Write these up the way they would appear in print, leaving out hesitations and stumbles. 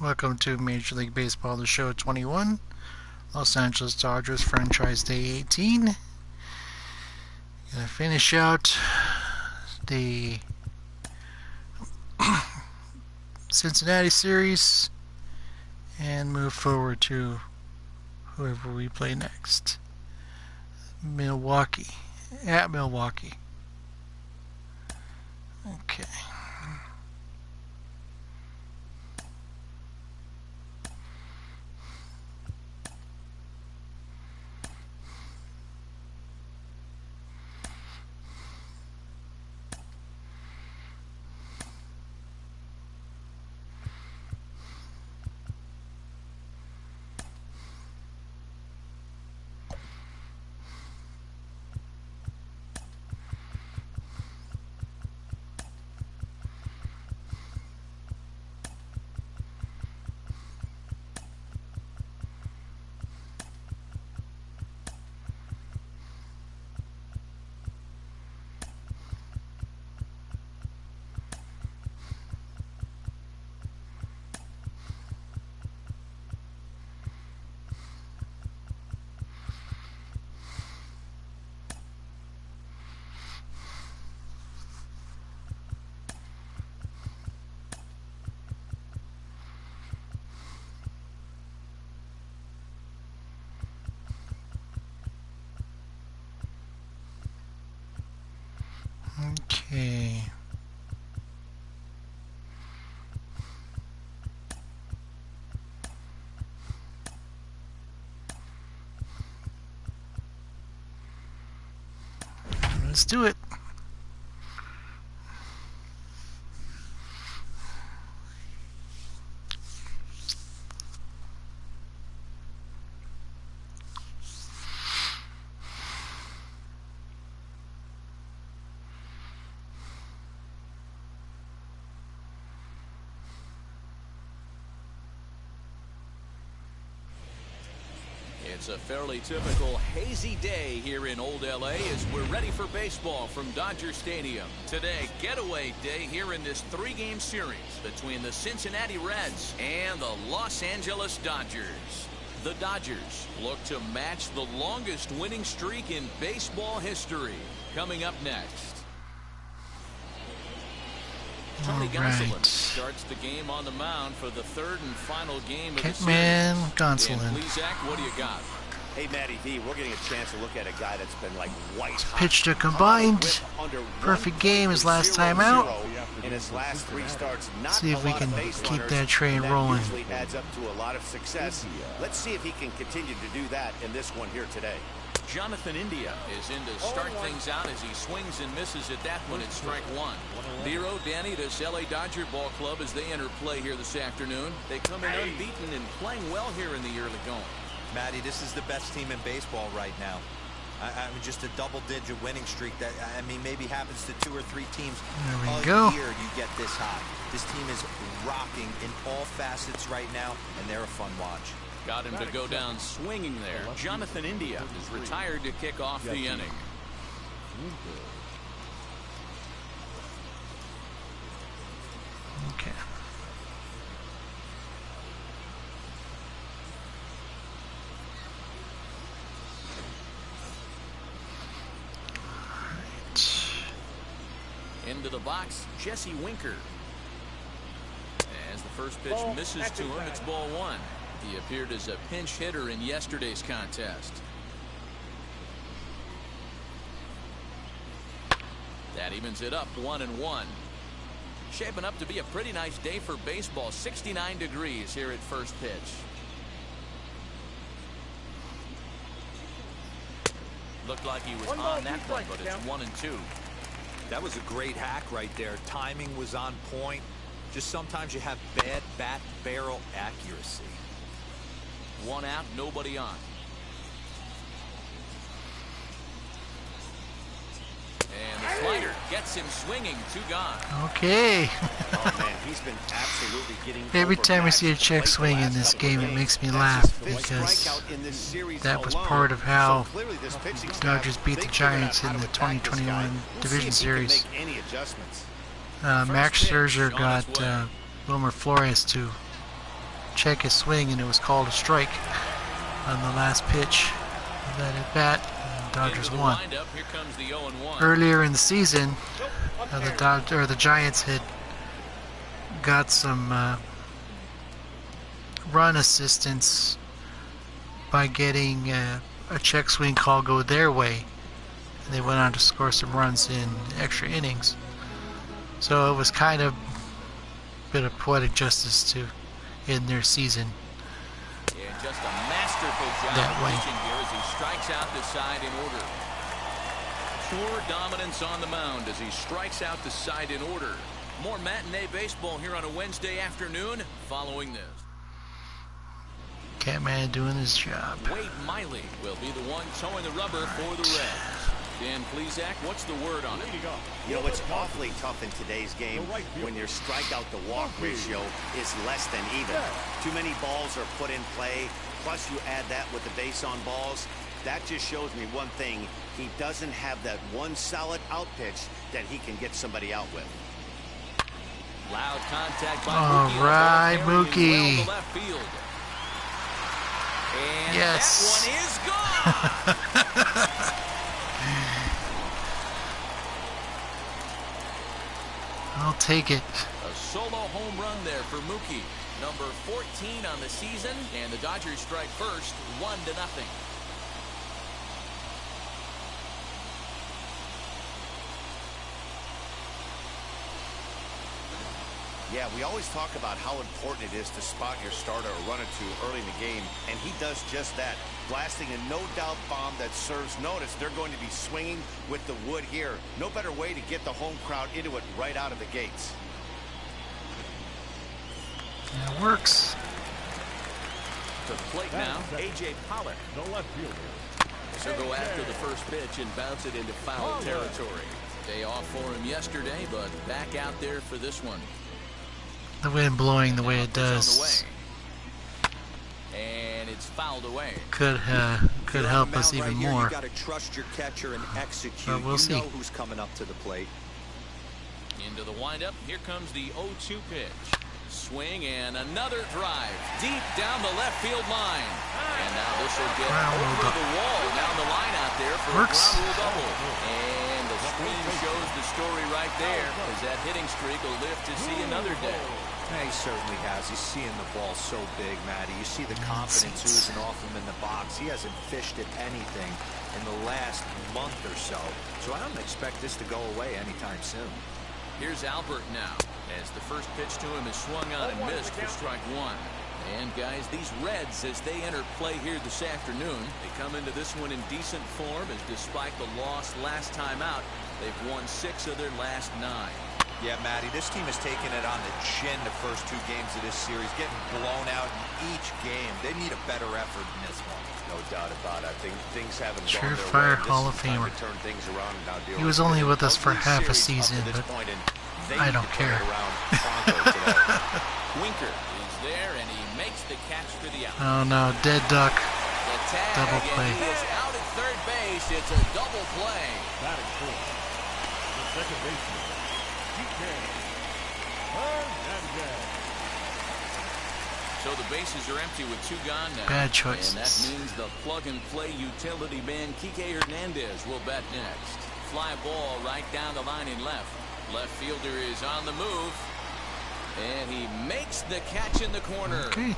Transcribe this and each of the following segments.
Welcome to Major League Baseball, the show 21, Los Angeles Dodgers franchise day 18. Gonna finish out the Cincinnati series and move forward to whoever we play next. Milwaukee, at Milwaukee. Okay. Okay. Let's do it. It's a fairly typical hazy day here in Old LA as we're ready for baseball from Dodger Stadium. Today, getaway day here in this three-game series between the Cincinnati Reds and the Los Angeles Dodgers. The Dodgers look to match the longest winning streak in baseball history. Coming up next. Tony Gonsolin starts the game on the mound for the third and final game of the series. Gonsolin. Please, Zach, what do you got? Hey, Matty V, we're getting a chance to look at a guy that's been like white hot. Pitched a combined perfect game his last time out. In his last three starts, not see if we can keep that train rolling. Usually adds up to a lot of success. Let's see if he can continue to do that in this one here today. Jonathan India is in to start things out as he swings and misses at that one at strike one. Nero, Danny, this LA Dodger ball club as they enter play here this afternoon. They come in unbeaten and playing well here in the early going. Matty, this is the best team in baseball right now. I mean, just a double-digit winning streak that, I mean, maybe happens to 2 or 3 teams a year you get this high. This team is rocking in all facets right now, and they're a fun watch. Got him to go down swinging there. Jonathan India is retired to kick off the inning. Okay. Into the box, Jesse Winker. As the first pitch misses to him, it's ball one. He appeared as a pinch hitter in yesterday's contest. That evens it up 1-1. Shaping up to be a pretty nice day for baseball. 69 degrees here at first pitch. Looked like he was on that one, but it's 1-2. That was a great hack right there. Timing was on point. Just sometimes you have bad bat barrel accuracy. One out, nobody on. And the slider gets him swinging, 2 gone. Okay. Oh man, he's been absolutely getting Every time I see a check swing in this game, it makes me laugh because that was part of how Dodgers beat the Giants in the 2021 Division Series. Max Scherzer got Wilmer Flores to check his swing, and it was called a strike on the last pitch of that at bat. And Dodgers won. Earlier in the season, the Giants had got some run assistance by getting a check swing call go their way. And they went on to score some runs in extra innings. So it was kind of a bit of poetic justice to end their season Just a masterful job that way. reaching here as he strikes out the side in order. Pure dominance on the mound as he strikes out the side in order. More matinee baseball here on a Wednesday afternoon following this. Catman doing his job. Wade Miley will be the one towing the rubber for the Reds. Dan Plesac, what's the word on it? You know, it's awfully tough in today's game when your strikeout to walk ratio is less than even. Too many balls are put in play, plus you add that with the base on balls. That just shows me one thing. He doesn't have that one solid out pitch that he can get somebody out with. Loud contact by All Mookie. right, Well Mookie. to left field. And Yes. that one is gone. I'll take it. A solo home run there for Mookie. Number 14 on the season, and the Dodgers strike first, 1-0. Yeah, we always talk about how important it is to spot your starter or run it to early in the game, and he does just that, blasting a no-doubt bomb that serves notice. They're going to be swinging with the wood here. No better way to get the home crowd into it right out of the gates. That works. To the plate now, A.J. Pollock. The left fielder. So go after the first pitch and bounce it into foul territory. Day off for him yesterday, but back out there for this one. The wind blowing the way it does And it's fouled away. could help us even more. You got to trust your catcher and execute. But we'll see. You know who's coming up to the plate. Into the windup. Here comes the 0-2 pitch. Swing and another drive deep down the left field line. And now this will get over the wall down the line out there for a ground rule double. And the screen shows the story right there as that hitting streak will live to see another day. Yeah, he certainly has. He's seeing the ball so big, Matty. You see the confidence oozing off him in the box. He hasn't fished at anything in the last month or so. So I don't expect this to go away anytime soon. Here's Albert now as the first pitch to him is swung on and missed for strike one. And guys, these Reds, as they enter play here this afternoon, they come into this one in decent form as despite the loss last time out, they've won 6 of their last 9. Yeah, Matty, this team has taken it on the chin the first 2 games of this series, getting blown out in each game. They need a better effort in this one. No doubt about it. I think things haven't gone their way. Surefire This Hall is of time Famer. to turn things around now, He was only with us for half a season, but I don't care. Winker is there, and he makes the catch for the out. Oh no, dead duck. The tag, Double and play. he is out at third base. It's a double play. Batting fourth. The second baseman. DK. Hernandez. So the bases are empty with 2 gone now. Bad choices. And that means the plug-and-play utility man, Kike Hernandez, will bat next. Fly ball right down the line in left. Left fielder is on the move. And he makes the catch in the corner. Okay.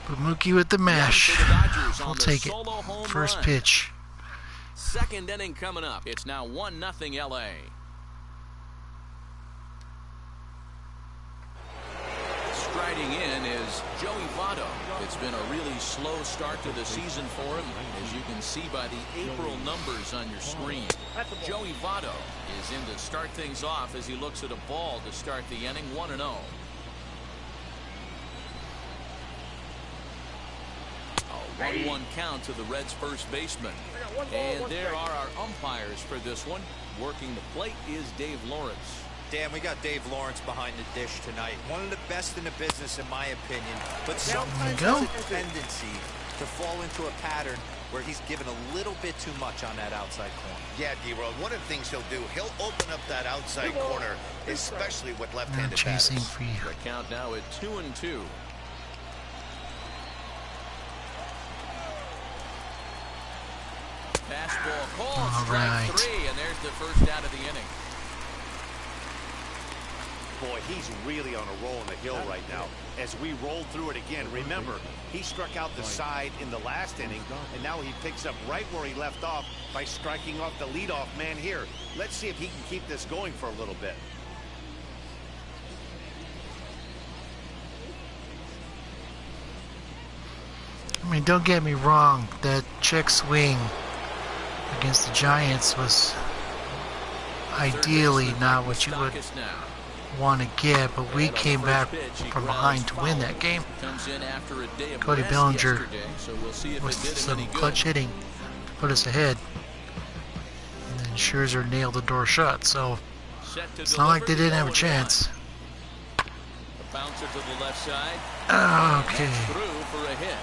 But Mookie with the mash. We'll take it. First pitch. Second inning coming up. It's now 1-0 LA. Striding in is Joey Votto. It's been a really slow start to the season for him, as you can see by the April numbers on your screen. Joey Votto is in to start things off as he looks at a ball to start the inning, 1-0. A 1-1 count to the Reds' first baseman. And there are our umpires for this one. Working the plate is Dave Lawrence. Dan, we got Dave Lawrence behind the dish tonight. One of the best in the business, in my opinion. But sometimes has a tendency to fall into a pattern where he's given a little bit too much on that outside corner. Yeah, D-Roll, one of the things he'll do, he'll open up that outside corner, especially with left-handed chasing batters. free. The count now at 2-2. Fastball called, strike three, and there's the first out of the inning. Boy, he's really on a roll in the hill right now. As we roll through it again, remember, he struck out the side in the last inning, and now he picks up right where he left off by striking off the leadoff man here. Let's see if he can keep this going for a little bit. I mean, don't get me wrong, that check swing against the Giants was ideally not what you would want to get, but we came back from behind to win that game. Cody Bellinger with some clutch hitting to put us ahead, and then Scherzer nailed the door shut, so it's not like they didn't have a chance. Bouncer to the left side. Okay. Through for a hit.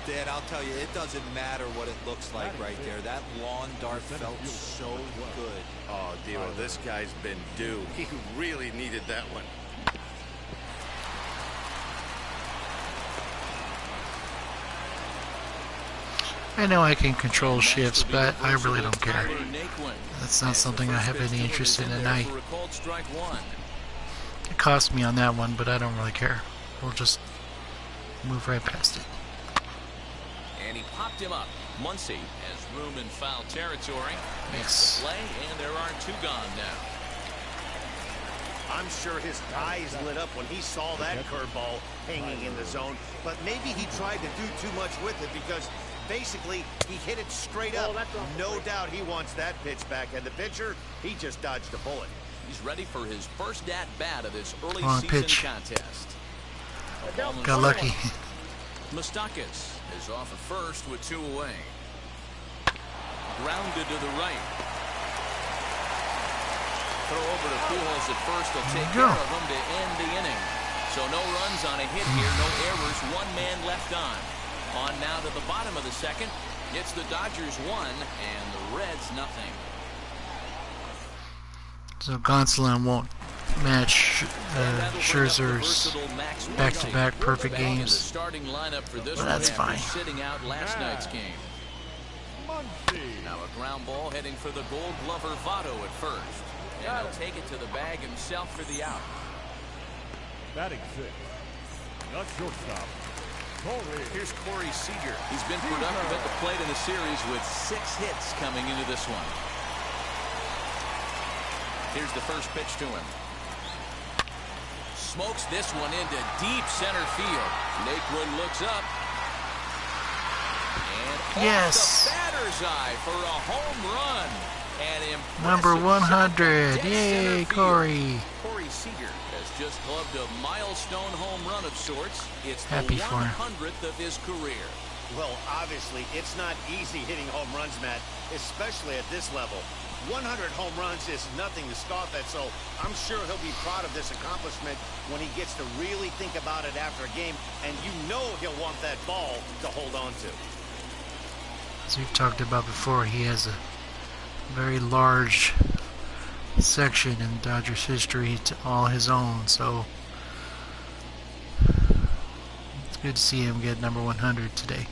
Dad, I'll tell you, it doesn't matter what it looks like right there. That lawn dart felt so good. Oh, Dero, this guy's been due. He really needed that one. I know I can control shifts, but I really don't care. That's not something I have any interest in, and it cost me on that one, but I don't really care. We'll just move right past it. And he popped him up. Muncy has room in foul territory. Yes. Play, and there are two gone now. I'm sure his eyes lit up when he saw that curveball hanging in the zone, but maybe he tried to do too much with it because basically he hit it straight up. No doubt he wants that pitch back, and the pitcher, he just dodged a bullet. He's ready for his first at-bat of this early season pitch. contest. Got lucky. Moustakas is off at first with two away. Grounded to the right. Throw over to Pujols at first. He'll take care of him to end the inning. So no runs on a hit here, no errors, one man left on. On now to the bottom of the second. It's the Dodgers 1 and the Reds nothing. So Gonsolin won't match Scherzer's back-to-back perfect games, but that's fine. Sitting out last night's game. Now a ground ball heading for the Gold Glover Votto at first, and he'll take it to the bag himself for the out. Batting sixth, not shortstop. Here's Corey Seager. He's been productive at the plate in the series with 6 hits coming into this one. Here's the first pitch to him. Smokes this one into deep center field. Lakewood looks up. And yes, the batter's eye for a home run. Number 100. Yay, Corey. Corey Seager has just clubbed a milestone home run of sorts. It's the Happy for him. 100th of his career. Well, obviously, it's not easy hitting home runs, Matt, especially at this level. 100 home runs is nothing to scoff at, so I'm sure he'll be proud of this accomplishment when he gets to really think about it after a game, and you know he'll want that ball to hold on to. As we've talked about before, he has a very large section in Dodgers history to all his own, so it's good to see him get number 100 today.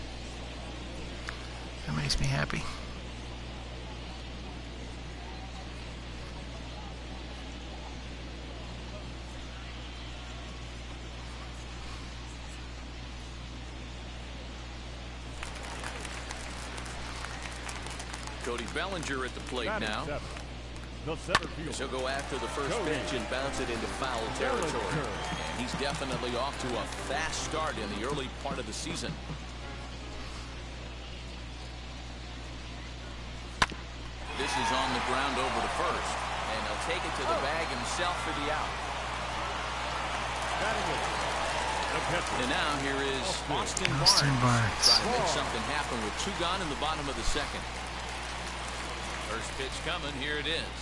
That makes me happy. Cody Bellinger at the plate now. He'll go after the first pitch and bounce it into foul territory. And he's definitely off to a fast start in the early part of the season. This is on the ground over to first. And he'll take it to the bag himself for the out. And now here is Austin Barnes. Trying to make something happen with 2 gone in the bottom of the second. First pitch coming, here it is.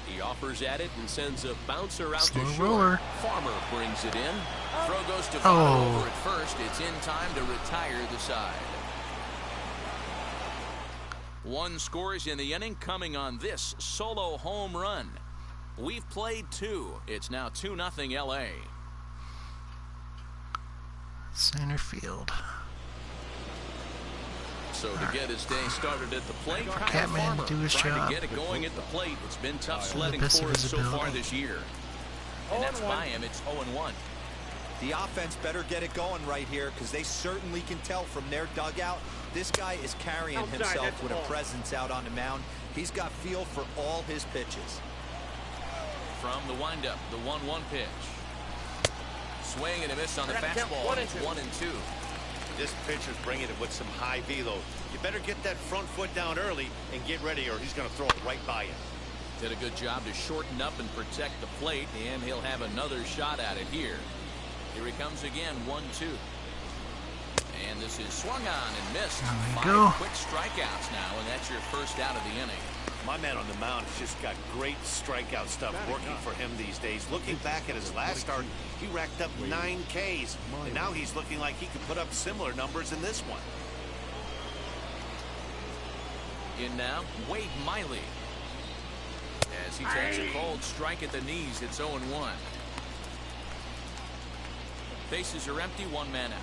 He offers at it and sends a bouncer out Slow to short. roller. Farmer brings it in. Throw goes to Oh. over at first. It's in time to retire the side. One scores in the inning coming on this solo home run. We've played 2. It's now 2-0 LA. Center field. So to get his day started at the plate, Catman Farmer do his trying job. to get it going at the plate. It's been tough sledding best of for us his so far ability. this year. And that's by him. It's 0-1. The offense better get it going right here because they certainly can tell from their dugout this guy is carrying himself with a presence out on the mound. He's got feel for all his pitches. From the windup, the 1-1 pitch. Swing and a miss on the fastball. It's 1-2. This pitcher's bringing it with some high velo. You better get that front foot down early and get ready, or he's going to throw it right by you. Did a good job to shorten up and protect the plate, and he'll have another shot at it here. Here he comes again, 1-2. And this is swung on and missed. There we 5 go. quick strikeouts now, and that's your first out of the inning. My man on the mound has just got great strikeout stuff working for him these days. Looking back at his last start, he racked up 9 Ks, and now he's looking like he could put up similar numbers in this one. In now, Wade Miley. As he takes a cold strike at the knees, it's 0-1. Bases are empty, 1 man out.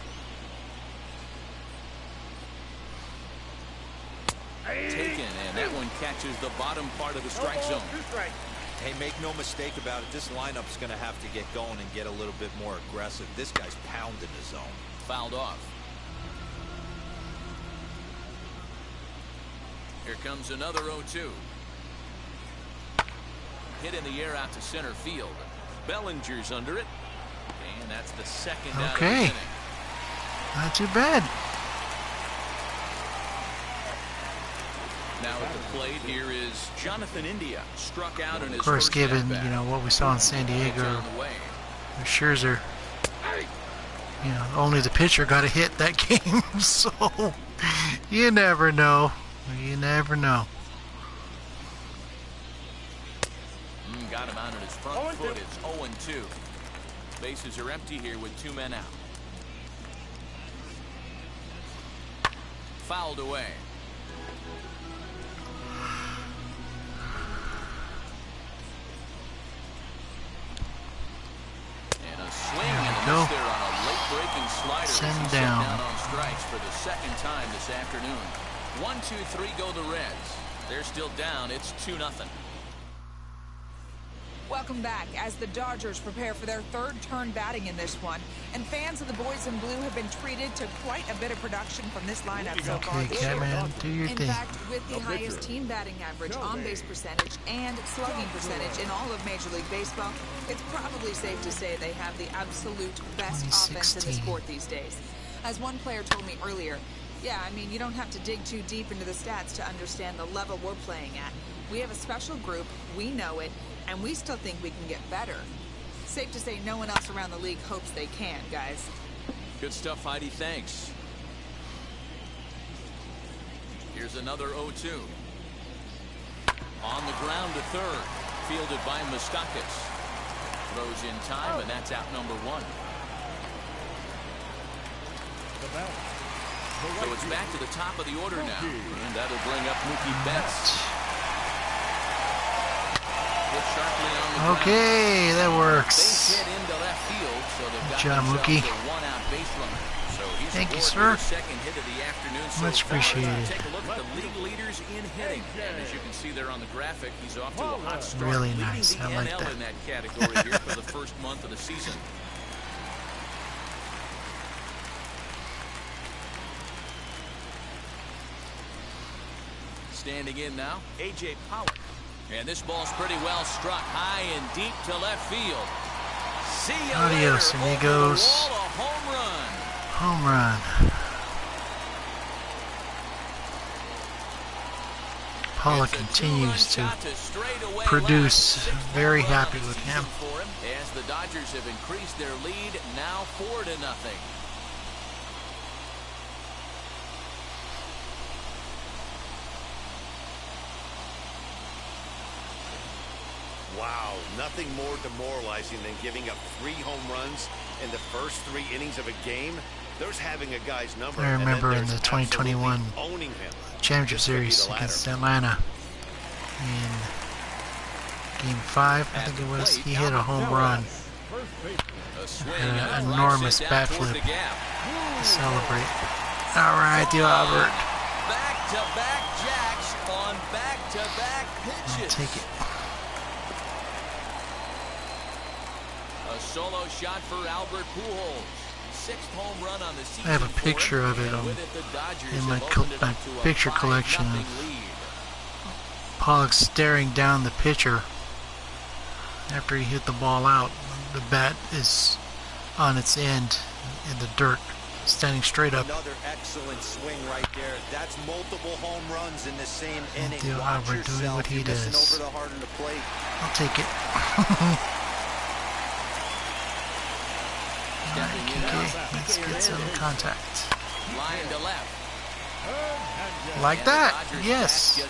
Taken, and that one catches the bottom part of the strike zone. Hey, make no mistake about it. This lineup's going to have to get going and get a little bit more aggressive. This guy's pounding the zone. Fouled off. Here comes another 0-2. Hit in the air out to center field. Bellinger's under it. And that's the second out of the Okay. inning. Not too bad. Now at the plate here is Jonathan India. Struck out in his Of course, first given at-bat. what we saw in San Diego, On the way. Scherzer, only the pitcher got a hit that game, so you never know. You never know. Got him out on his front foot. It's 0-2. Bases are empty here with 2 men out. Fouled away. And a swing and a go. miss there on a late-breaking slider. Send as he's down. set down on strikes for the second time this afternoon. 1-2-3 go the Reds. They're still down. It's 2-0. Welcome back as the Dodgers prepare for their 3rd turn batting in this one. And fans of the boys in blue have been treated to quite a bit of production from this lineup so far Okay, this year. Catman, do your In thing. fact, with the highest team batting average, on-base percentage, and slugging percentage in all of Major League Baseball, it's probably safe to say they have the absolute best offense in the 2016. sport these days. As one player told me earlier, yeah, I mean, you don't have to dig too deep into the stats to understand the level we're playing at. We have a special group, we know it, and we still think we can get better. Safe to say no one else around the league hopes they can, guys. Good stuff, Heidi. Thanks. Here's another 0-2. On the ground to third. Fielded by Moustakas. Throws in time, and that's out number 1. So it's back to the top of the order now. And that'll bring up Mookie Betts. Hit sharply on the ground. Okay, that Base works. hit into left field, so they've got Good job, themselves Mookie. a 1-out base runner. So he's Thank you, scored sir. the second hit of the afternoon so Much far. appreciated. Take a look at the league leaders in hitting. And as you can see there on the graphic, he's off to a hot start. Really leading nice. the I like NL that. in that category here for the first month of the season. Standing in now, A.J. Pollock. And this ball's pretty well struck high and deep to left field. See you Adios, later. amigos. Over the wall, a home run. Home run. Paula It's a continues to two-run shot straightaway produce. left. Very 6th home run happy of the with season him. for him, as the Dodgers have increased their lead now 4-0. Wow, nothing more demoralizing than giving up 3 home runs in the first 3 innings of a game. There's having a guy's number. I remember in the 2021 owning him. Championship Series against Atlanta in Game 5, I think it was. He hit a home run. Had an enormous bat flip to celebrate. All right, the Albert. Back-to-back jacks on back-to-back I'll pitches. take it. A solo shot for Albert Pujols. 6th home run on the season. I have a picture of it in my picture collection. Pollock staring down the pitcher after he hit the ball out. The bat is on its end in the dirt, standing straight up. Another excellent swing right there. That's multiple home runs in the same inning. Albert doing what he does. Over the heart of the plate. I'll take it. Okay, let's get some contact. Line to left. Like that, yes.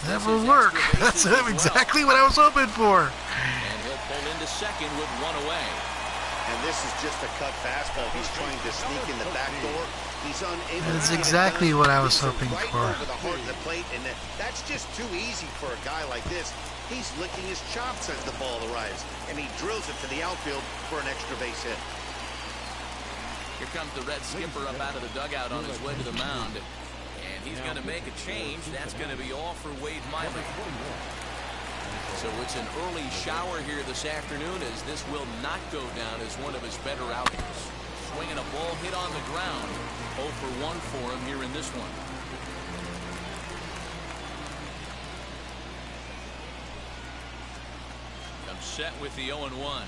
That will work. That's exactly what I was hoping for. And he'll pull into second with 1 away. And this is just a cut fastball. He's trying to sneak in the back door. He's unable. That's exactly what I was hoping for. Over the heart of the plate, and that's just too easy for a guy like this. He's licking his chops as the ball arrives, and he drills it to the outfield for an extra base hit. Here comes the Red skipper up out of the dugout on his way to the mound. And he's going to make a change. That's going to be all for Wade Miley. So it's an early shower here this afternoon, as this will not go down as one of his better outings. Swinging a ball hit on the ground. 0 for 1 for him here in this one. Comes set with the 0-1.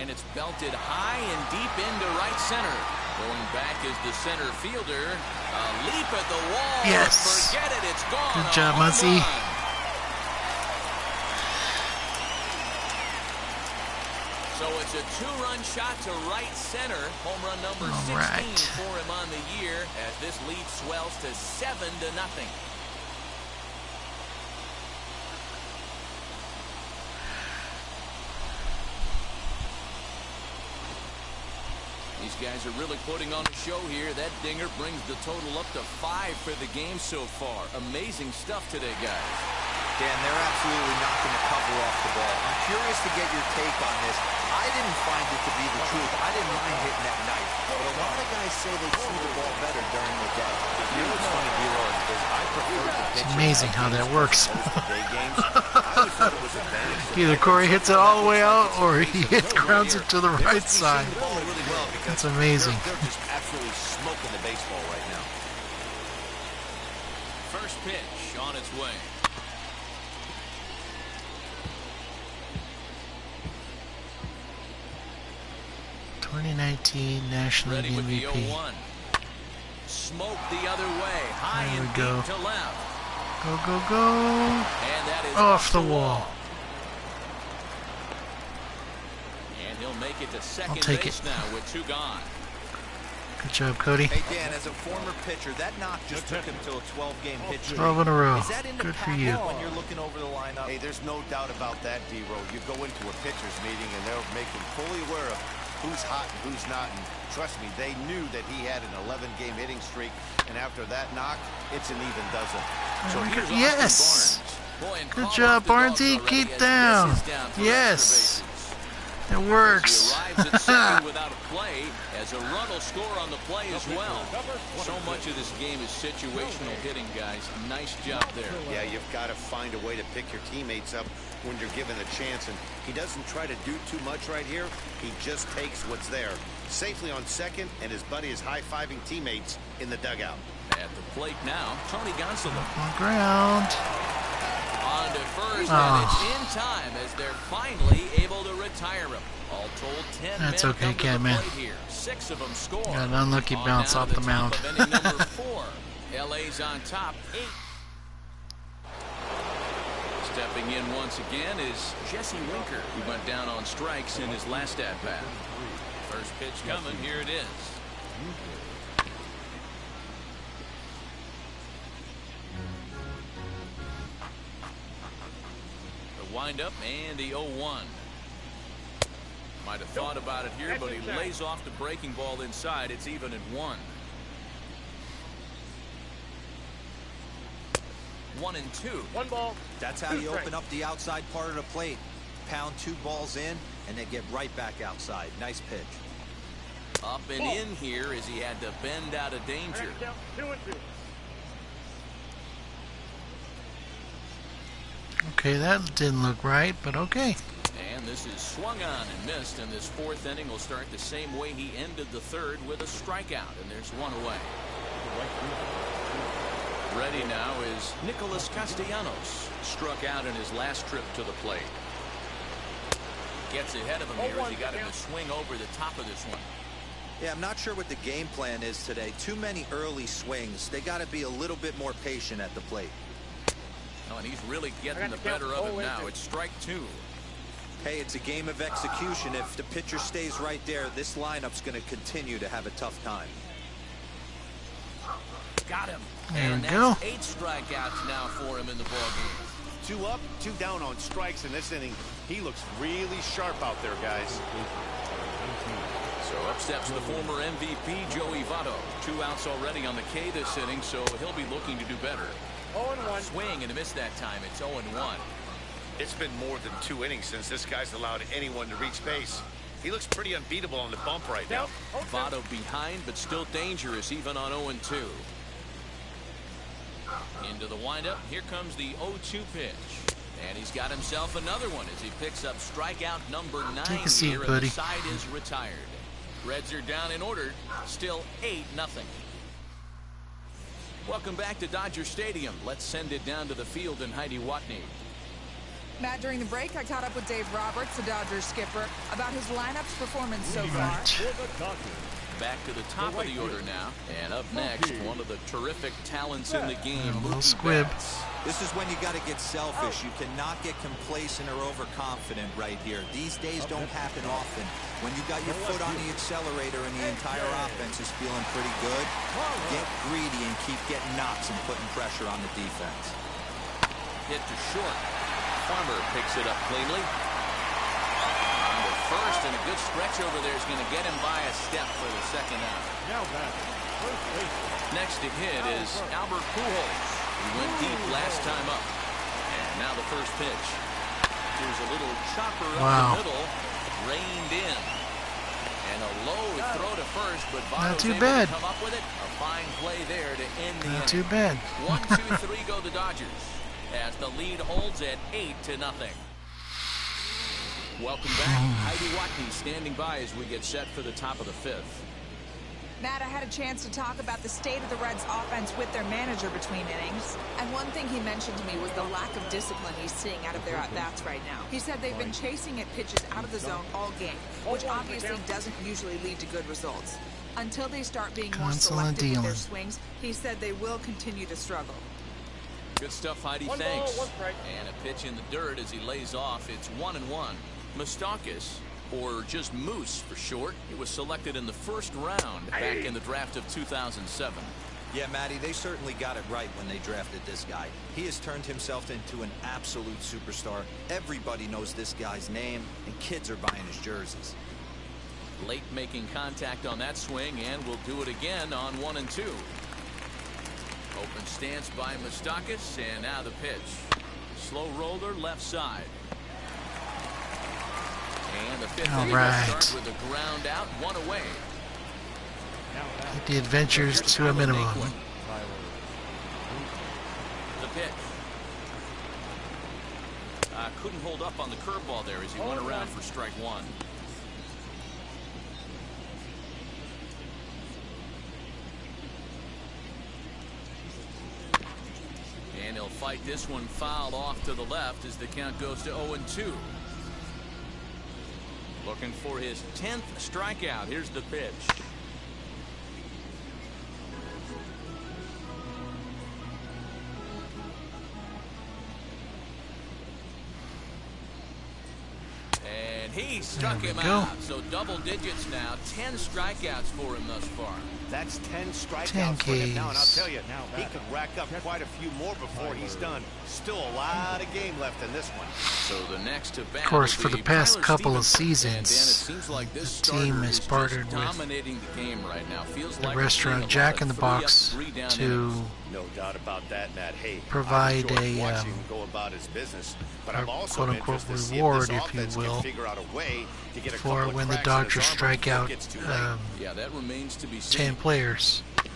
And it's belted high and deep into right center. Going back is the center fielder. A leap at the wall. Yes. Forget it. It's gone. Good job, Muncy. So it's a 2-run shot to right center. Home run number 16 for him on the year, as this lead swells to 7-0. These guys are really putting on a show here. That dinger brings the total up to 5 for the game so far. Amazing stuff today, guys. Dan, they're absolutely knocking the cover off the ball. I'm curious to get your take on this. I didn't find it to be the truth. I didn't mind hitting that knife. But a lot of guys say they see the ball better during the day. You know what's funny, D-Roy, is I prefer the pitch. It's amazing how that works. Either Corey hits it all the way out, or he grounds it to the right side. That's amazing. They're just absolutely smoking the baseball right now. First pitch on its way. '19 National League MVP. Smoke the other way. High There we and go. deep to left. Go, go, go. And that is Off the wall. And he'll make it to second take base it. now with 2 gone. Good job, Cody. Hey, Dan, as a former pitcher, that knock just took him to a 12-game pitch streak. 12 in a row. Is that Good for you. when you're looking over the lineup? Hey, there's no doubt about that, D-Row. You go into a pitcher's meeting, and they'll make him fully aware of who's hot and who's not. And trust me, they knew that he had an 11-game hitting streak. And after that knock, it's an even dozen. So here's Yes. Boy, and Good call job, off the dogs Barnesy. already Keep as down. this is down for Yes. extra bases. It works. He arrives at second without a play, as a run will score on the play as well. So much of this game is situational hitting, guys. Nice job there. Yeah, you've got to find a way to pick your teammates up when you're given a chance. And he doesn't try to do too much right here. He just takes what's there. Safely on second, and his buddy is high-fiving teammates in the dugout. At the plate now, Tony Gonsolin. On ground. On to first, and it's in time as they're finally able to retire him. All told, 10 That's men okay, come to the Catman. plate here. 6 of them score. Got an unlucky On bounce down off to the mound. top of inning number 4. LA's on top, 8. Stepping in once again is Jesse Winker, who went down on strikes in his last at-bat. First pitch coming, here it is. The windup and the 0-1. Might have thought about it here, but he lays off the breaking ball inside. It's even at 1. 1-2. 1 ball. That's how you open up the outside part of the plate. Pound 2 balls in and then get right back outside. Nice pitch. Up and in here as he had to bend out of danger. 2-2. Okay, that didn't look right, but okay. And this is swung on and missed, and this 4th inning will start the same way he ended the 3rd with a strikeout, and there's 1 away. Ready now is Nicholas Castellanos. Struck out in his last trip to the plate. Gets ahead of him here as he got him to swing over the top of this one. Yeah, I'm not sure what the game plan is today. Too many early swings. They got to be a little bit more patient at the plate. Oh, and he's really getting the better of it now. It's strike 2. Hey, it's a game of execution. If the pitcher stays right there, this lineup's going to continue to have a tough time. Got him. There and we go. that's 8 strikeouts now for him in the ballgame. 2 up, 2 down on strikes in this inning. He looks really sharp out there, guys. So up steps the former MVP, Joey Votto. 2 outs already on the K this inning, so he'll be looking to do better. 0-1. Swing and a miss that time. It's 0-1. It's been more than 2 innings since this guy's allowed anyone to reach base. He looks pretty unbeatable on the bump right now. Votto behind, but still dangerous even on 0-2. Into the windup. Here comes the 0-2 pitch. And he's got himself another one as he picks up strikeout number 9 Take a seat, here, buddy. and the side is retired. Reds are down in order. Still 8-0. Welcome back to Dodger Stadium. Let's send it down to the field in Heidi Watney. Matt, during the break, I caught up with Dave Roberts, the Dodgers skipper, about his lineup's performance so far. Back to the top of the order now. And up next, one of the terrific talents in the game, A little Mookie squib. Betts. This is when you got to get selfish. You cannot get complacent or overconfident right here. These days don't happen often. When you got your foot on the accelerator and the entire offense is feeling pretty good, get greedy and keep getting knocks and putting pressure on the defense. Hit to short. Farmer picks it up cleanly. On the first, and a good stretch over there is going to get him by a step for the 2nd out. Now back. First base. Next to hit is Albert Pujols. He went deep last time up. And now the first pitch. Here's a little chopper up the middle. Reined in. And a low throw to first, but Not Votto's too able bad. to come up with it. A fine play there to end the Not inning. too bad. 1, 2, 3 go the Dodgers. As the lead holds at 8-0. Welcome back. Heidi Watney standing by as we get set for the top of the 5th. Matt, I had a chance to talk about the state of the Reds' offense with their manager between innings. And one thing he mentioned to me was the lack of discipline he's seeing out of their at-bats right now. He said they've been chasing at pitches out of the zone all game, which obviously doesn't usually lead to good results. Until they start being more selective with their swings, he said they will continue to struggle. Good stuff, Heidi. Thanks. And a pitch in the dirt as he lays off. It's 1-1. Moustakas, or just Moose for short, he was selected in the 1st round back in the draft of 2007. Yeah, Matty, they certainly got it right when they drafted this guy. He has turned himself into an absolute superstar. Everybody knows this guy's name, and kids are buying his jerseys. Late making contact on that swing, and will do it again on 1-2. Open stance by Moustakas, and now the pitch. Slow roller left side. And the 5th inning will start with a ground out, 1 away. Keep the adventures to a minimum. The pitch. Couldn't hold up on the curveball there as he went around for strike 1. And he'll fight this one foul off to the left as the count goes to 0-2. Looking for his 10th strikeout. Here's the pitch. And he struck him out. So double digits now. 10 strikeouts for him thus far. That's 10 strikeouts 10 for him now, and I'll Ks. tell you, he could rack up quite a few more before he's done. Still a lot of game left in this one. So the next to bat, Of course, for the past Tyler couple of Stevenson. And Dan, it seasons, seems like this the team starter has is partnered just with dominating the game right now. Feels the like we're seeing a restaurant lot Jack of in the 3 up, Box 3 down to innings. No doubt about that, Matt. Hey, provide I enjoy a, watching him go about his business, but I'm also quote-unquote interested to see reward, if this if you offense will, can figure out a way to get a for couple of when the cracks in his Dodgers armor strike before it out gets too late. Yeah, that remains to be 10 seen. players. You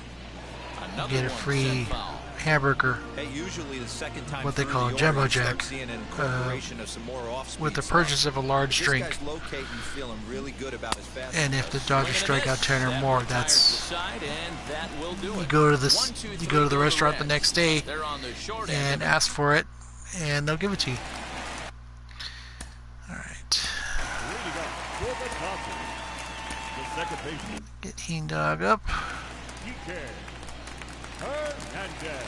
Another get a one free sent foul. hamburger, Hey, usually the second time what they through call the Jumbo order, you start Jack, seeing an incorporation of some more off-speed with the stuff. purchase of a large This drink. guy's locating, feeling really good about his fastball. And if the Dodgers strike out 10 or That more, retires that's the side, and that will do you it. go to 1, 2, you 3 go to the for restaurant the Reds. next day They're on the short and end. ask for it, and they'll give it to you. All right, Leading up for the Dodgers, the second baseman, get Heen Dog up. DK Hernandez.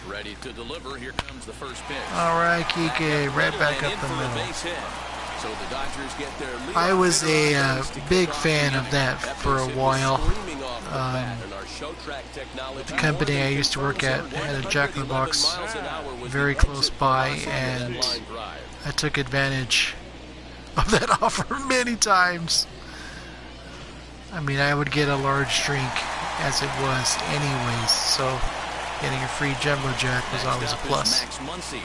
Ready to deliver. Here comes the first pitch. All right, Kike, right back And up in the for a middle. base hit. So the Dodgers get their lead. I was a big fan of that for a while. The company I used to work at had a Jack in the Box very close by, and I took advantage of that offer many times. I mean, I would get a large drink as it was anyways, so getting a free Jumbo Jack was always a plus. Max Muncy.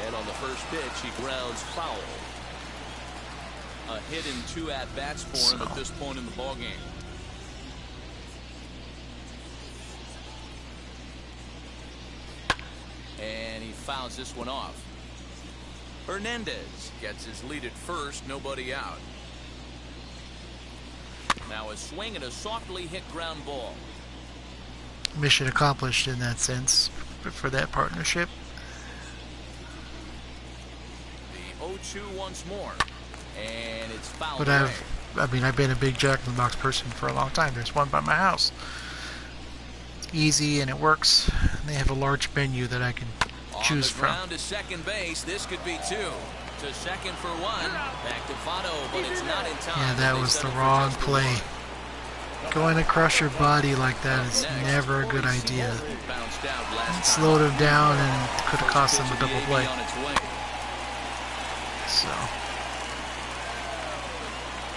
And on the first pitch, he grounds foul. A hit in 2 at-bats for him at this point in the ballgame. And he fouls this one off. Hernandez gets his lead at first, nobody out. Now a swing and a softly hit ground ball. Mission accomplished in that sense for that partnership. The 0-2 once more. And it's fouled But away. I've been a big Jack in the Box person for a long time. There's one by my house. It's easy and it works. And they have a large menu that I can choose On the from. ground to second base, this could be 2. To second for 1. Back to Votto, but it's not in time. Yeah, that They was the settle for wrong just the play. 1. Going across your body like that is Next, never a good Corey idea. Seager bounced out last It time. slowed him down and could have First cost them pitch a of the double 80 play. on its way. So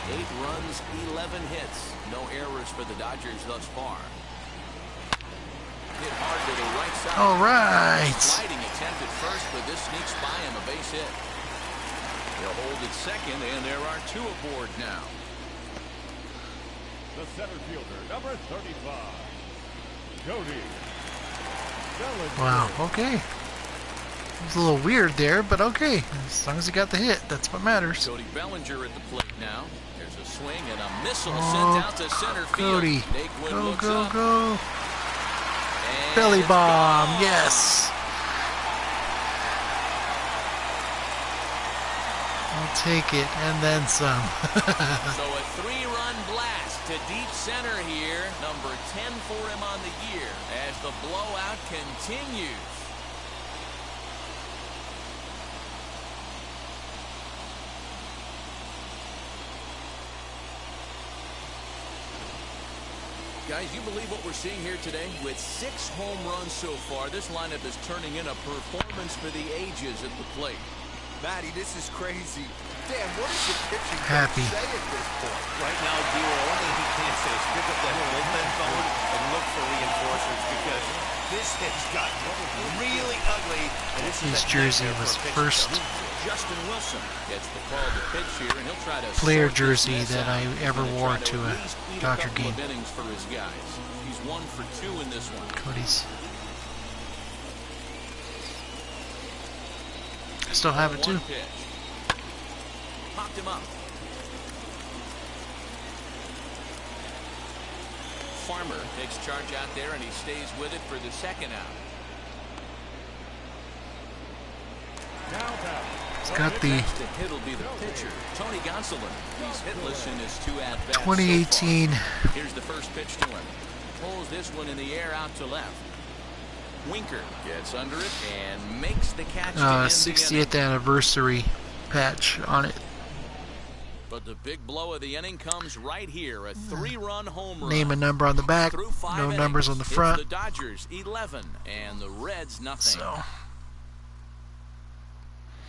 8 runs, 11 hits. No errors for the Dodgers thus far. Hit hard to the right side. all right. Sliding attempt at first, but this sneaks by him, a base hit. They'll hold at second, and there are 2 aboard now. The center fielder, number 35, Cody Bellinger. Wow. Okay. It was a little weird there, but okay. As long as he got the hit, that's what matters. Cody Bellinger at the plate now. There's a swing and a missile Oh, sent out to center field. Cody. Naquin Go, looks go, up, go. and Belly it's bomb. gone. Yes. I'll take it and then some. So a 3-run blast to deep center here. Number 10 for him on the year as the blowout continues. Guys, you believe what we're seeing here today? With 6 home runs so far, this lineup is turning in a performance for the ages at the plate. Matty, this is crazy. Dan, what is the pitching Happy. coach say at this point? Right now, the only thing he can say is pick up that bullpen phone and look for reinforcements because this has got really ugly. And this is His a jersey nightmare was for a pitcher. first Justin Wilson gets the call to pitch here, and he'll try to player sort this jersey mess that out. I He's ever gonna wore try to a at least eat Dodger couple of game. innings for his guys. He's 1 for 2 in this one. Cody's. I still have it too. 1 pitch. Popped him up. Farmer takes charge out there, and he stays with it for the second out. It's got the Next to hit will be the pitcher, Tony Gonsolin. He's hitless in his 2 at-bats 2018 so far. Here's the first pitch to him. Pulls this one in the air out to left. Winker gets under it and makes the catch to end the inning. 60th anniversary patch on it. But the big blow of the inning comes right here, a 3-run home run. Name a number on the back, Through 5 no innings, numbers on the front. It's the Dodgers 11 and the Reds nothing. So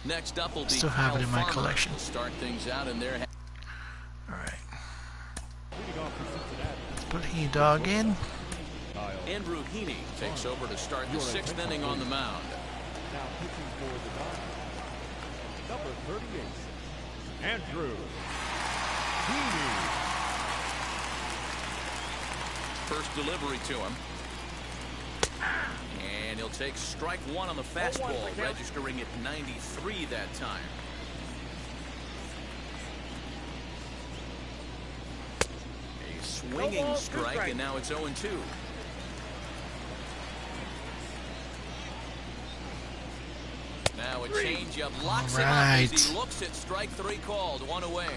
next up will be still have Kyle it in my Farmer. collection. We'll start things out in their. All right. Let's put He-Dog in. Andrew Heaney takes over to start the 6th inning on the mound. Now pitching for the Dodgers, number 38, Andrew Heaney. First delivery to him. And he'll take strike 1 on the fastball, registering at 93 that time. A swinging strike, and now it's 0-2. Now a changeup locks him up as he looks at strike 3 called, 1 away.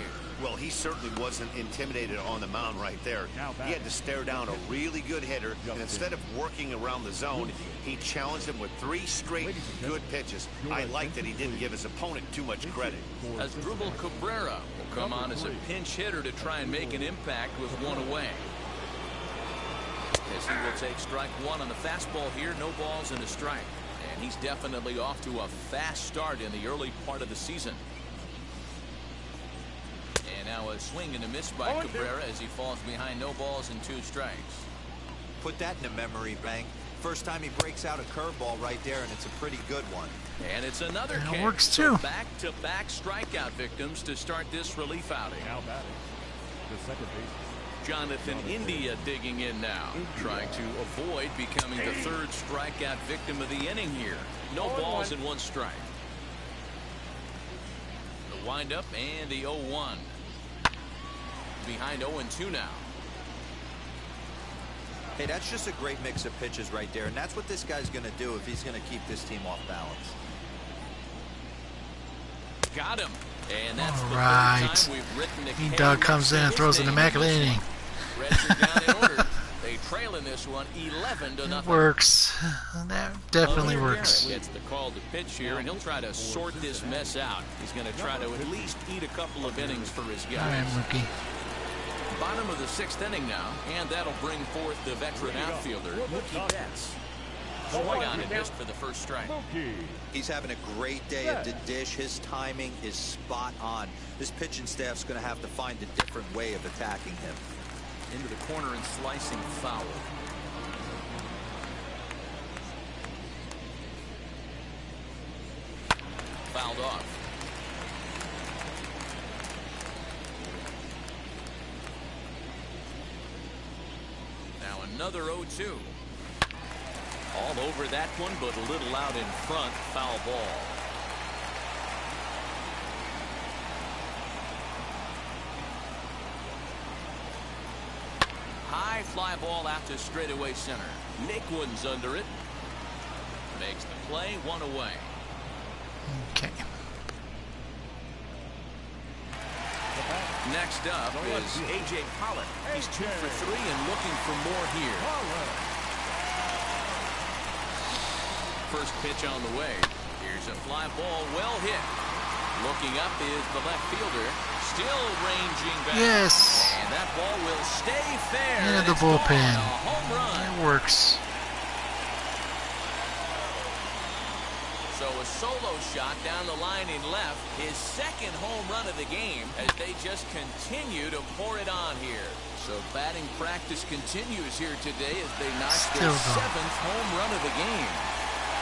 Well, he certainly wasn't intimidated on the mound right there. He had to stare down a really good hitter, and instead of working around the zone, he challenged him with 3 straight good pitches. I like that he didn't give his opponent too much credit. Asdrubal Cabrera will come on as a pinch hitter to try and make an impact with 1 away. As he will take strike 1 on the fastball here, no balls and a strike. And he's definitely off to a fast start in the early part of the season. And now a swing and a miss by Cabrera as he falls behind, no balls and 2 strikes. Put that in a memory bank. First time he breaks out a curveball right there, and it's a pretty good one. And it's another That catch. works too. Back-to-back strikeout victims to start this relief outing. Now batting, the second baseman. Jonathan India digging in now, trying to avoid becoming the 3rd strikeout victim of the inning here. No balls and 1 strike. The windup and the 0-1. Behind 0-2 now. Hey, that's just a great mix of pitches right there, and that's what this guy's going to do if he's going to keep this team off balance. Got him. And that's All the right. 3rd time we've written a He-Dog comes in and throws an immaculate inning. Reds are down in order. They trail in this one 11-0. That works. That definitely works. Gets the call to pitch here, and he'll try to sort this mess out. He's going to try to at least eat a couple of innings for his All guys. right, Mookie. Bottom of the 6th inning now, and that'll bring forth the veteran outfielder, Mookie Betts. Swung on and missed for the first strike. He's having a great day at the dish. His timing is spot on. This pitching staff's going to have to find a different way of attacking him. Into the corner and slicing foul. Fouled off. Now another 0-2. All over that one, but a little out in front. Foul ball. High fly ball out to straightaway center. Naquin's under it. Makes the play, 1 away. Okay. Next up is A.J. Pollock. He's 2 for 3 and looking for more here. First pitch on the way. Here's a fly ball, well hit. Looking up is the left fielder. Still ranging back. Yes. And that ball will stay fair. Yeah, And the it's gone. bullpen. A home run. It works. So a solo shot down the line in left. His 2nd home run of the game as they just continue to pour it on here. So batting practice continues here today as they notch their 7th home run of the game.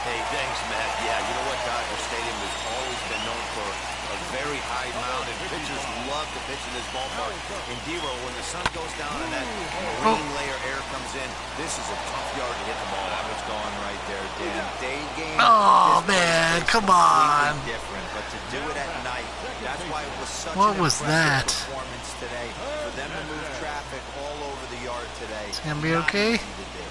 Hey, thanks, Matt. Yeah, you know what? Dodger Stadium has always been known for a very high mound, and pitchers love to pitch in this ballpark. In D-Row, when the sun goes down and that marine layer air comes in, this is a tough yard to hit the ball. That was gone right there, Dan. Day game. Oh, man, come on. Different, but to do it at night, that's why it was such What an was impressive that? performance today. For them to move traffic all over the yard today. It's gonna be okay. Not easy to do.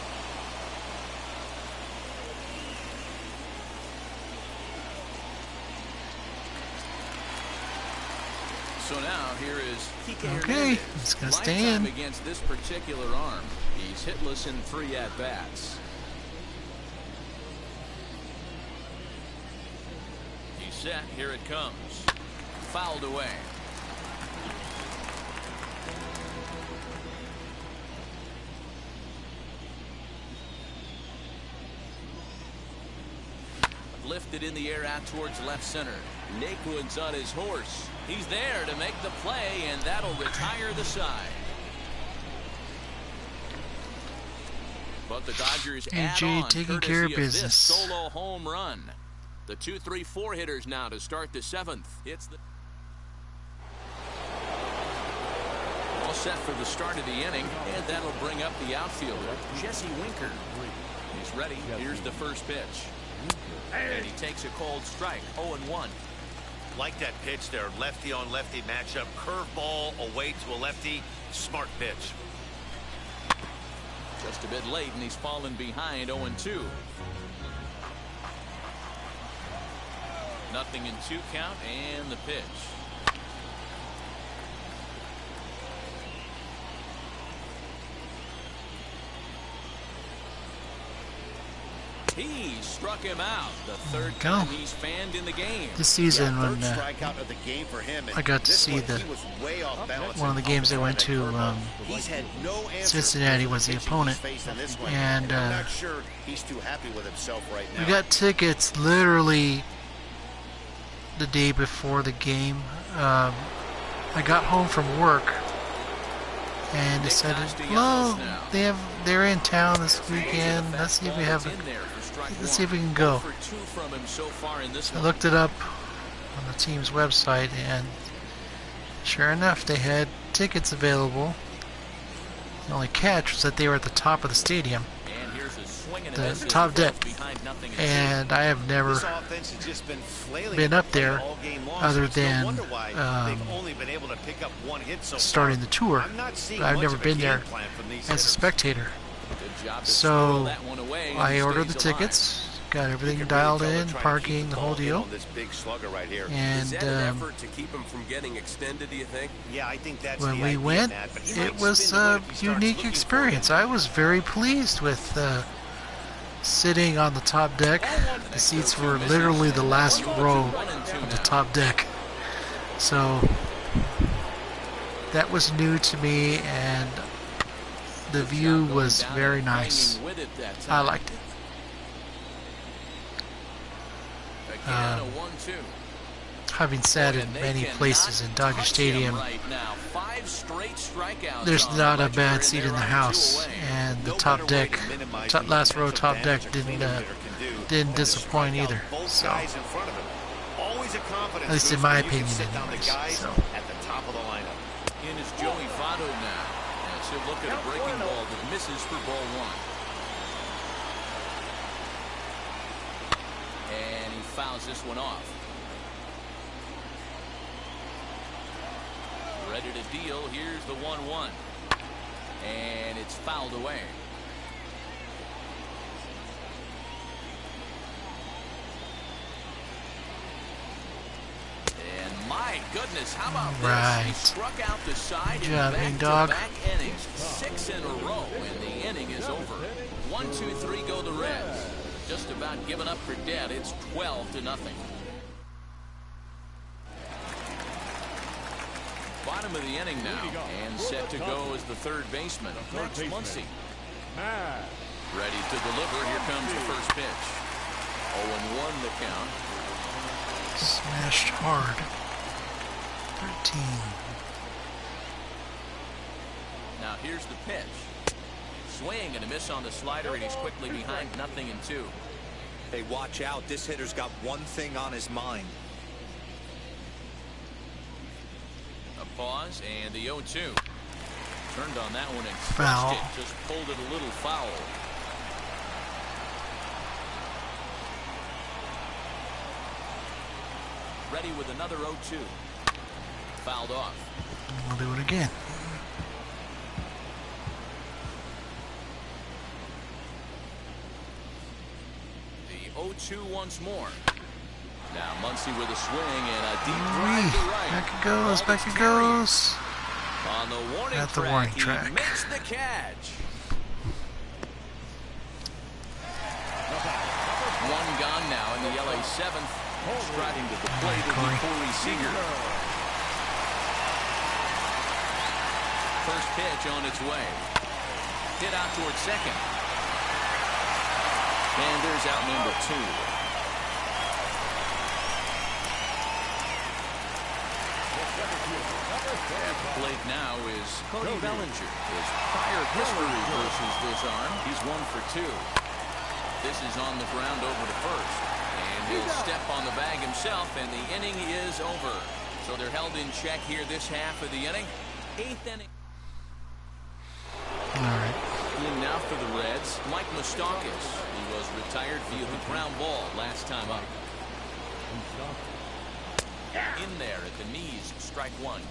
So now here is Kike Okay, Hernandez. it's gonna stay Lifetime in. against this particular arm. He's hitless in 3 at-bats. He's set. Here it comes. fouled away. Lifted in the air out towards left center. Naquin's on his horse. He's there to make the play, and that'll retire the side. But the Dodgers add on taking care of business. This solo home run. The 2-3-4 hitters now to start the 7th. It's the all set for the start of the inning, and that'll bring up the outfielder, Jesse Winker. He's ready. Here's the first pitch. And he takes a cold strike. 0-1. Like that pitch there, lefty on lefty matchup, curveball away to a lefty, smart pitch. Just a bit late, and he's fallen behind. 0-2. Nothing in 2 count, and the pitch. He struck him out. The third time he's fanned in the game. This season, when strikeout of the game for him, I got to see one of the games I went to, Cincinnati was the opponent, and he's too happy with himself right now. we got tickets literally the day before the game. I got home from work and decided, well, they're in town this weekend. Let's see if we have let's see if we can go. I looked it up on the team's website, and sure enough, they had tickets available. The only catch was that they were at the top of the stadium, the top deck, and I have never been up there other than starting the tour. I've never been there as a spectator. So I ordered the tickets, got everything dialed in, parking, the whole deal. And when we went, it was a unique experience. I was very pleased with sitting on the top deck. The seats were literally the last row of the top deck. So that was new to me, and the view was very nice. I liked it. Having sat in many places in Dodger Stadium, there's not a bad seat in the house, and the top deck, last row top deck didn't disappoint either. So, at least in my opinion, anyways. So. In is Joey Votto now. And she'll look at a breaking ball that misses for ball 1. And he fouls this one off. Ready to deal. Here's the 1-1. And it's fouled away. And my goodness, how about this? He struck out the side in back-to-back innings. 6 in a row, and the inning is over. 1, 2, 3 go the Reds. Just about given up for dead. It's 12-0. Bottom of the inning now, and set to go as the third baseman, Max Muncy. Ready to deliver. Here comes the first pitch. 0-1 the count. Smashed hard. 13. Now here's the pitch. Swing and a miss on the slider, and he's quickly behind 0-2. Hey, watch out. This hitter's got one thing on his mind. A pause, and the 0-2. Turned on that one and foul. Crushed it. Just pulled it a little foul. Ready with another 0-2. Fouled off. We'll do it again. The 0-2 once more. Now Muncy with a swing and a deep drive to right. Back it goes, back it goes. On the warning At the track, warning he track. makes the catch. One gone now in the LA 7th. Striding to the plate will be Corey Seager. first pitch on its way. Hit out towards second. And there's out number 2. At the plate now is Cody Bellinger. His prior history versus this arm, he's 1 for 2. This is on the ground over to first. And he'll step on the bag himself, and the inning is over. So they're held in check here this half of the inning. 8th inning. All right. In now for the Reds, Mike Moustakas. He was retired via the ground ball last time up. In there at the knees, strike 1.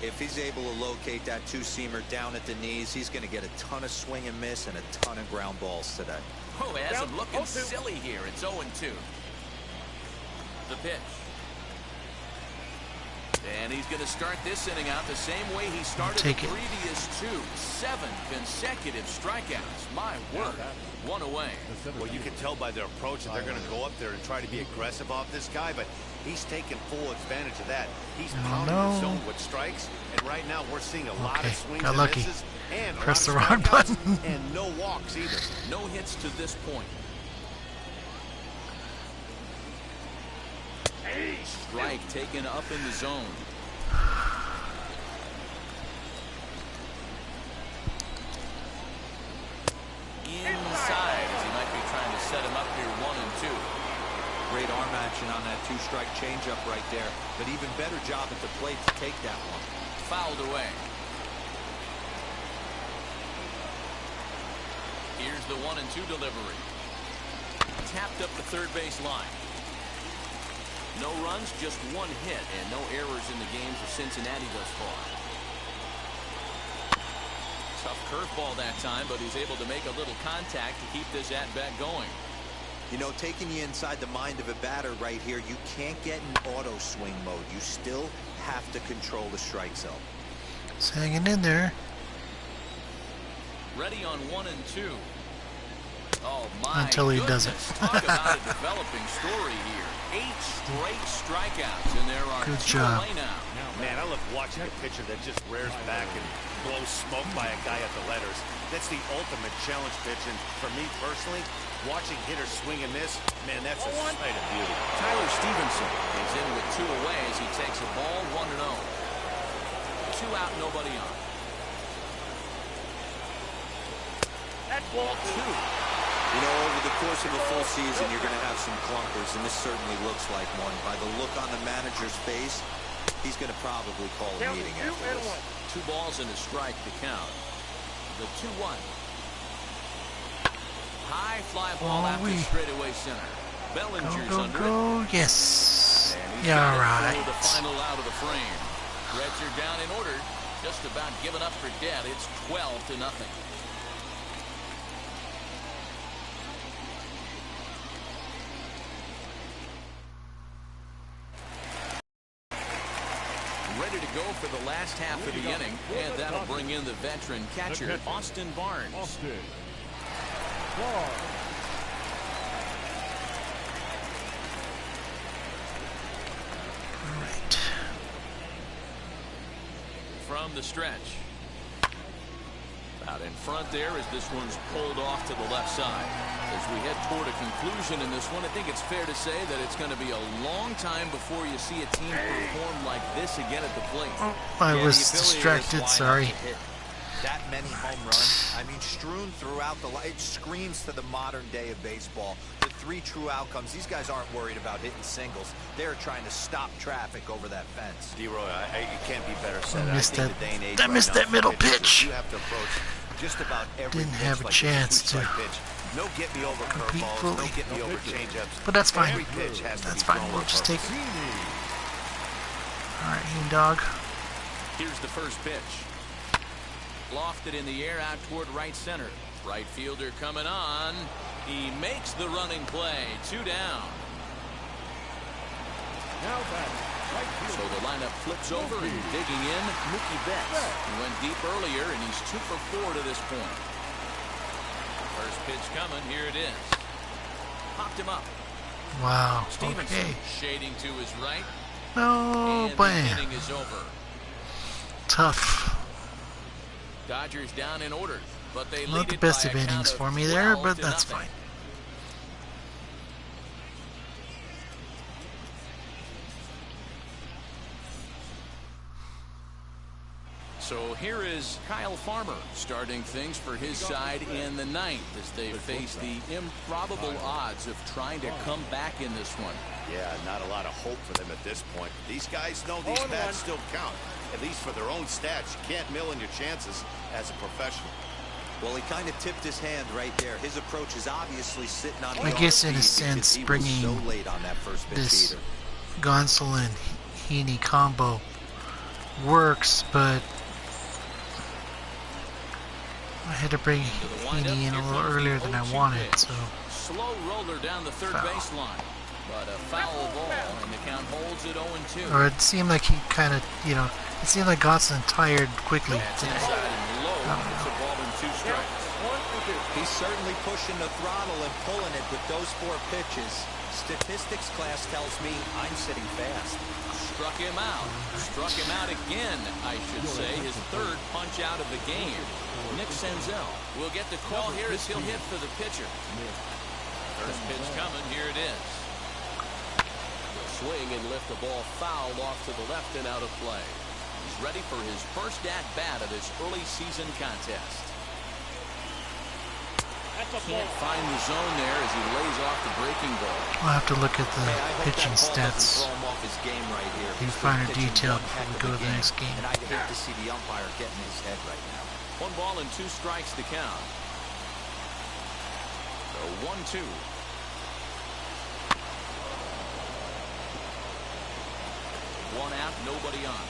If he's able to locate that two-seamer down at the knees, he's going to get a ton of swing and miss and a ton of ground balls today. Oh, has him looking silly here. It's 0-2. The pitch. And he's going to start this inning out the same way he started the previous 2. 7 consecutive strikeouts. My word. 1 away. Well, you can tell by their approach that they're going to go up there and try to be aggressive off this guy, but he's taking full advantage of that. He's pounding the zone with strikes, and right now we're seeing a lot of swings and misses. And press the wrong button. And no walks either. No hits to this point. Strike taken up in the zone. Inside as he might be trying to set him up here 1-2. Great arm action on that 2-strike changeup right there, but even better job at the plate to take that one. Fouled away. Here's the 1-2 delivery. Tapped up the third base line. No runs, just 1 hit, and no errors in the game for Cincinnati thus far. Tough curveball that time, but he's able to make a little contact to keep this at-bat going. You know, taking you inside the mind of a batter right here, you can't get in auto swing mode. You still have to control the strike zone. It's hanging in there. Ready on 1-2. Oh my Until he goodness. doesn't. Talk about a developing story here. 8 straight strikeouts, and there are Good 2 job. away now. Man, I love watching a pitcher that just rears back and blows smoke by a guy at the letters. That's the ultimate challenge pitch, and for me personally, watching hitters swing and miss, man, that's a sight of beauty. Tyler Stevenson is in with 2 away as he takes a ball 1-0. 2 out, nobody on. That's ball 2. You know, over the course of a full season, you're going to have some clunkers, and this certainly looks like one. By the look on the manager's face, he's going to probably call a meeting after this. 2 balls and a strike to count. The 2-1. High fly ball after straightaway center. Bellinger's under it. Yes. And Yeah, all right. The final out of the frame. Reds are down in order. Just about given up for dead. It's 12-0. Ready to go for the last half of the inning, and that'll bring in the veteran catcher, Austin Barnes. All right. From the stretch. Out in front there as this one's pulled off to the left side. As we head toward a conclusion in this one, I think it's fair to say that it's going to be a long time before you see a team perform like this again at the plate. Oh, I was distracted, sorry. That many home runs, I mean, strewn throughout the line. It screams to the modern day of baseball. The 3 true outcomes. These guys aren't worried about hitting singles. They're trying to stop traffic over that fence. D-Roy, it can't be better said. I missed that middle pitch. You have to approach just about every Didn't have a chance to pitch. No get me over curveballs, no get me over changeups. But that's fine. Every pitch has to That's be fine. thrown We'll with just take purpose. it. All right, Heen Dog. Here's the first pitch. Lofted in the air out toward right center. Right fielder coming on. He makes the running play. 2 down. Now back. So the lineup flips over and digging in, Mookie Betts. He went deep earlier, and he's 2 for 4 to this point. First pitch coming. Here it is. Popped him up. Wow. Stevenson Okay. shading to his right. No, And the bam. inning is over. Tough. Dodgers down in order, but they Not lead the it best by of a count innings of for me there, 12 but to that's nothing. fine. So here is Kyle Farmer starting things for his side in the ninth as they face the improbable odds of trying to come back in this one. Yeah, not a lot of hope for them at this point. These guys know these bats still count, at least for their own stats. You can't mill in your chances as a professional. Well, he kind of tipped his hand right there. His approach is obviously sitting on the I guess in a speed because sense, he was bringing so late on that first pitch this either. Gonsolin Heaney combo works, but I had to bring Heaney in a little earlier than I wanted, so Slow roller down the third baseline, but a foul ball, and the count holds it 0-2. or it seemed like he kind of, you know, it seemed like Gonsolin tired quickly That's today. inside and low. It's a ball and 2 strikes. He's certainly pushing the throttle and pulling it with those 4 pitches. Statistics class tells me I'm sitting fast. Struck him out. Struck him out again, I should say. His third punch out of the game. Nick Senzel will get the call here as he'll hit for the pitcher. First pitch coming. Here it is. Swing and lift the ball foul off to the left and out of play. He's ready for his first at-bat of this early season contest. Can't find the zone there as he lays off the breaking ball. We'll have to look at the pitching stats Right in finer detail before we go to the next game. And I'd hate to see the umpire get in his head right now. 1 ball and 2 strikes to count. So 1-2. One out, nobody on.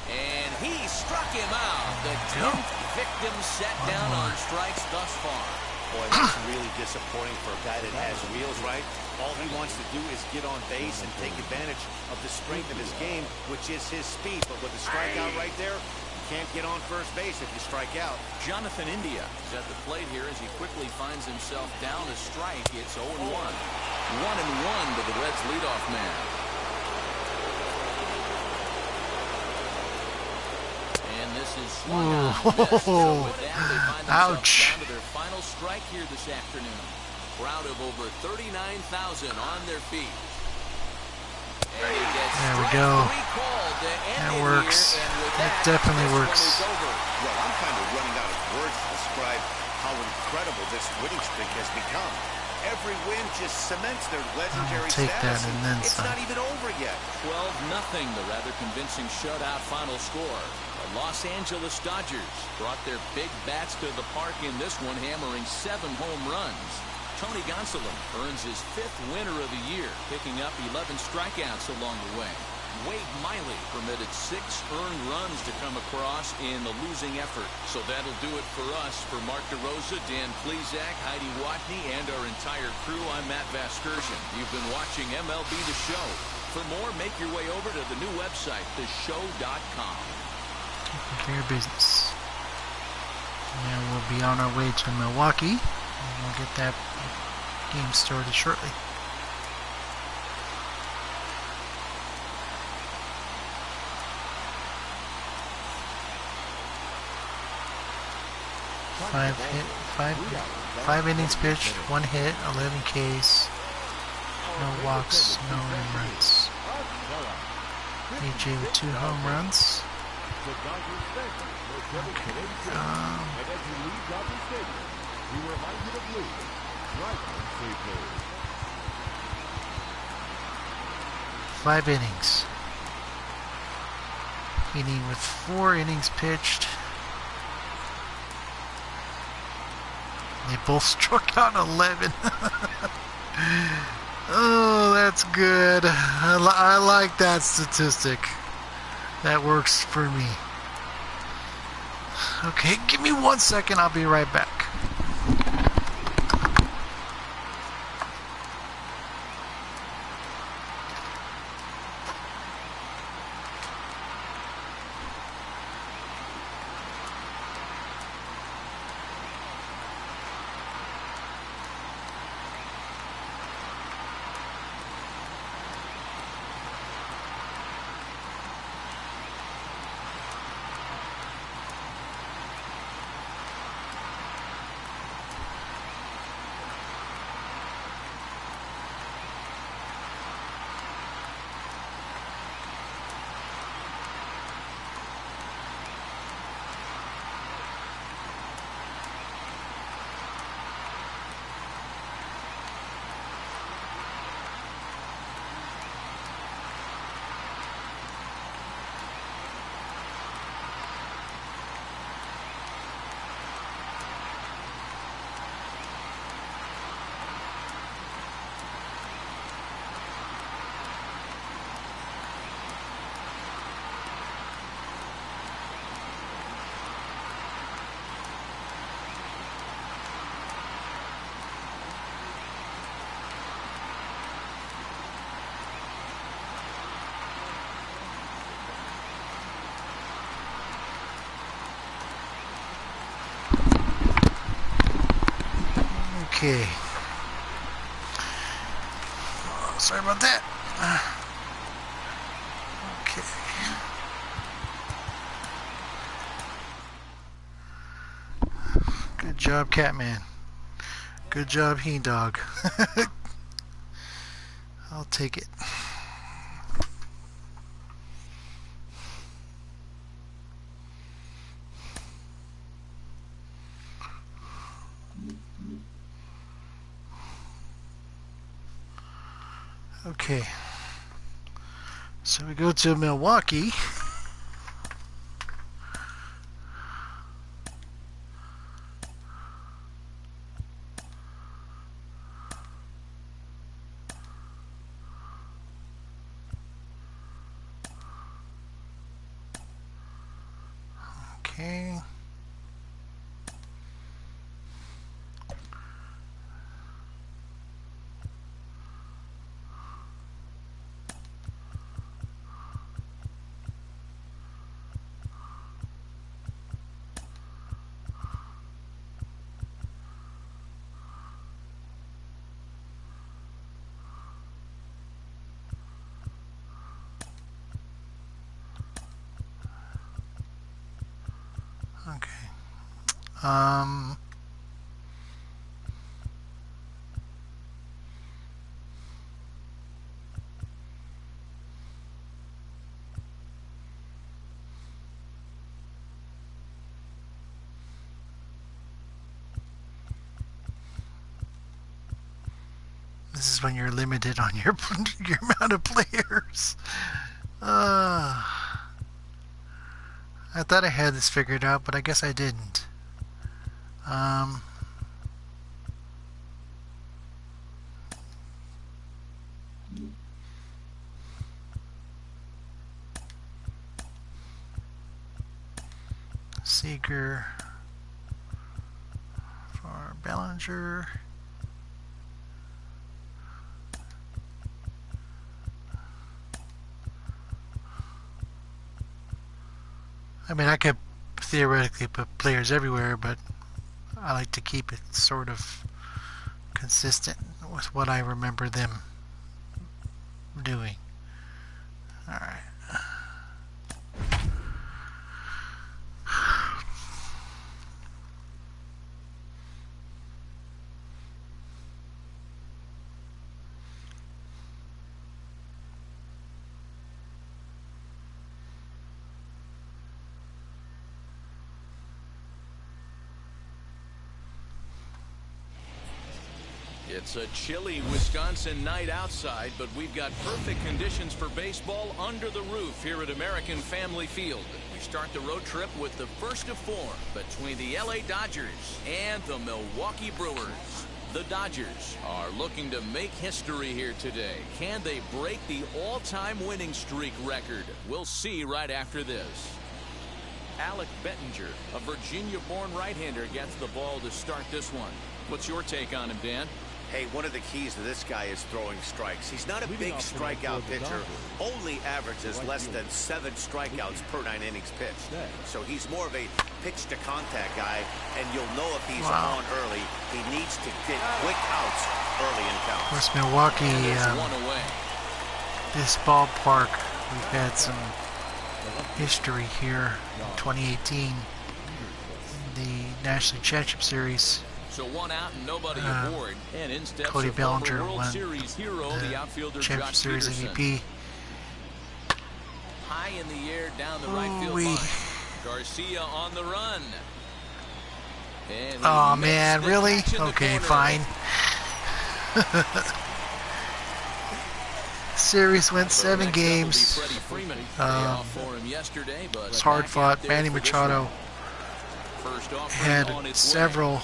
And he struck him out. The 10th victim set down on strikes thus far. Boy, that's really disappointing for a guy that has wheels, right? All he wants to do is get on base and take advantage of the strength of his game, which is his speed. But with the strikeout right there, you can't get on first base if you strike out. Jonathan India is at the plate here as he quickly finds himself down a strike. It's 0-1. 1-1 to the Reds' leadoff man. And this is swung on. So with that, they find themselves Ouch. down to their final strike here this afternoon. Crowd of over 39,000 on their feet. And he gets There we strike go. 3 called to end That it works. here, and with That that, definitely this one works. is over. Well, I'm kind of running out of words to describe how incredible this winning streak has become. Every win just cements their legendary take that status. and then It's some. not even over yet. 12-0, the rather convincing shutout final score. The Los Angeles Dodgers brought their big bats to the park in this one, hammering 7 home runs. Tony Gonsolin earns his 5th winner of the year, picking up 11 strikeouts along the way. Wade Miley permitted 6 earned runs to come across in the losing effort. So that'll do it for us. For Mark DeRosa, Dan Plezak, Heidi Watney, and our entire crew, I'm Matt Vasgersian. You've been watching MLB The Show. For more, make your way over to the new website, theshow.com. Taking care of business. And we'll be on our way to Milwaukee, and we'll get that game started shortly. Five innings pitched, 1 hit, 11 Ks, no walks, no earned runs. AJ with 2 home runs. Five innings. Heaney with 4 innings pitched. They both struck out 11. Oh, that's good. I like that statistic. That works for me. Okay, give me 1 second. I'll be right back. Okay. Sorry about that. Okay. Good job, Catman. Good job, Heen Dog. I'll take it. Okay. So we go to Milwaukee. Okay. Okay. This is when you're limited on your amount of players. I thought I had this figured out, but I guess I didn't. Seeger for Bellinger. I mean, I could theoretically put players everywhere, but I like to keep it sort of consistent with what I remember them doing. Alright. It's a chilly Wisconsin night outside, but we've got perfect conditions for baseball under the roof here at American Family Field. We start the road trip with the first of four between the LA Dodgers and the Milwaukee Brewers. The Dodgers are looking to make history here today. Can they break the all-time winning streak record? We'll see right after this. Alec Bettinger, a Virginia-born right-hander, gets the ball to start this one. What's your take on him, Dan? Hey, one of the keys to this guy is throwing strikes. He's not a big strikeout pitcher, only averages less than 7 strikeouts per 9 innings pitched. So he's more of a pitch-to-contact guy, and you'll know if he's on early. He needs to get quick outs early in counts. Of course, Milwaukee, this ballpark, we've had some history here in 2018 in the National Championship Series. So one out and nobody aboard. And in steps Cody Bellinger World won Series hero, the outfielder Championship Josh Series Peterson. MVP. High in the air down the right field line. Garcia on the run. Oh man, really? Okay, fine. Series went 7 games. It's hard fought. Manny Machado had several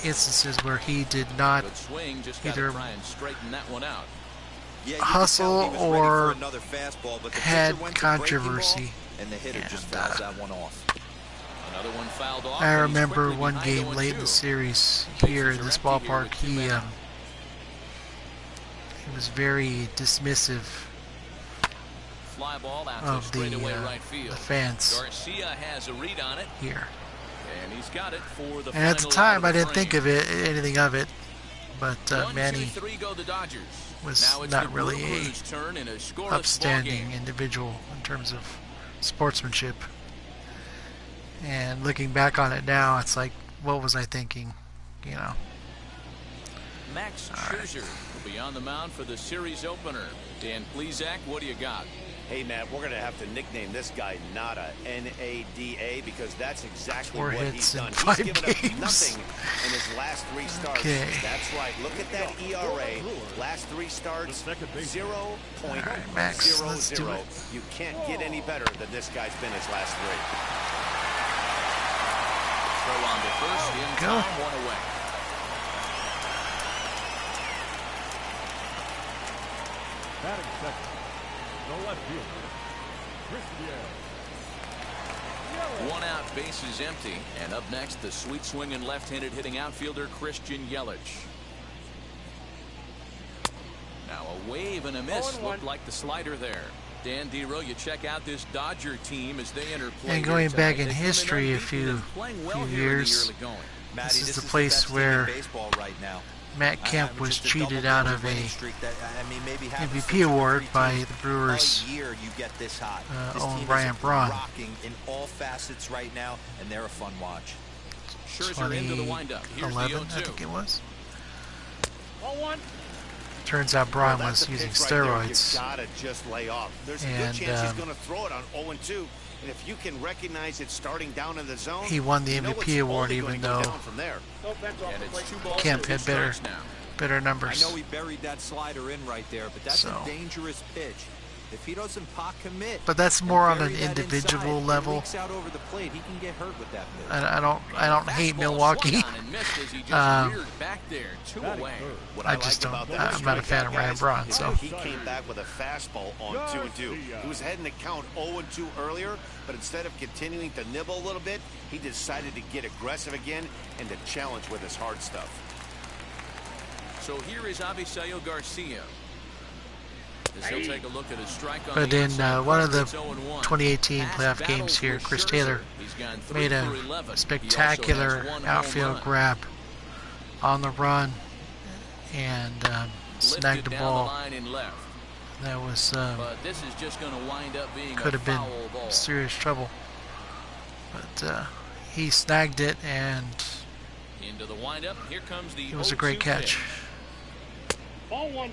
instances where he did not either hustle or had controversy. And the hitter just fouls that one off. Another one fouled off. I remember one game late in the series here in this ballpark, he was very dismissive of the fans Garcia has a read on it. here. And he's got it for the And at the time, I didn't think of anything of it. but Manny was not really a upstanding individual in terms of sportsmanship. And looking back on it now, it's like, what was I thinking? You know. Max Scherzer will be on the mound for the series opener. Dan Plesac, what do you got? Hey, Matt, we're going to have to nickname this guy Nada, N-A-D-A, because that's exactly what he's done. He's given up nothing in his last 3 starts. Okay. That's right. Look at that ERA. Last 3 starts, 0.00. Right, Max, let's do it. You can't get any better than this guy's been his last 3. Throw on to first, in Go. time, 1 away. Batting second, the left fielder, Christian. 1 out, bases empty. And up next, the sweet swinging left-handed hitting outfielder Christian Yelich. Now a wave and a miss. Looked like the slider there. Dan Dero, you check out this Dodger team as they enter play. And going back in history a few years, this is the place where Matt Kemp was cheated out of a MVP award by the Brewers' own Brian Braun. In all facets right now, and they're a fun watch. 2011, I think it was. Turns out Braun was using steroids. You gotta just lay off. There's a good chance he's going to throw it on 0-2, and if you can recognize it starting down in the zone, he won the MVP award even though Kemp had better numbers. I know he buried that slider in right there, but that's a dangerous pitch. If he doesn't pot commit, but that's more on an individual level. I don't hate Milwaukee. I just don't. I'm not a fan of Ryan Braun. So he came back with a fastball on 2-2. He was heading to count 0-2 earlier, but instead of continuing to nibble a little bit, he decided to get aggressive again and to challenge with his hard stuff. So here is Avisail Garcia. He'll take a look at his strike on but the in one of the 2018 2018 playoff games here, Chris Taylor made a spectacular outfield grab on the run and snagged the ball. That was could have been serious trouble, but he snagged it, and into the windup. Here comes the it was a great catch. Ball 1.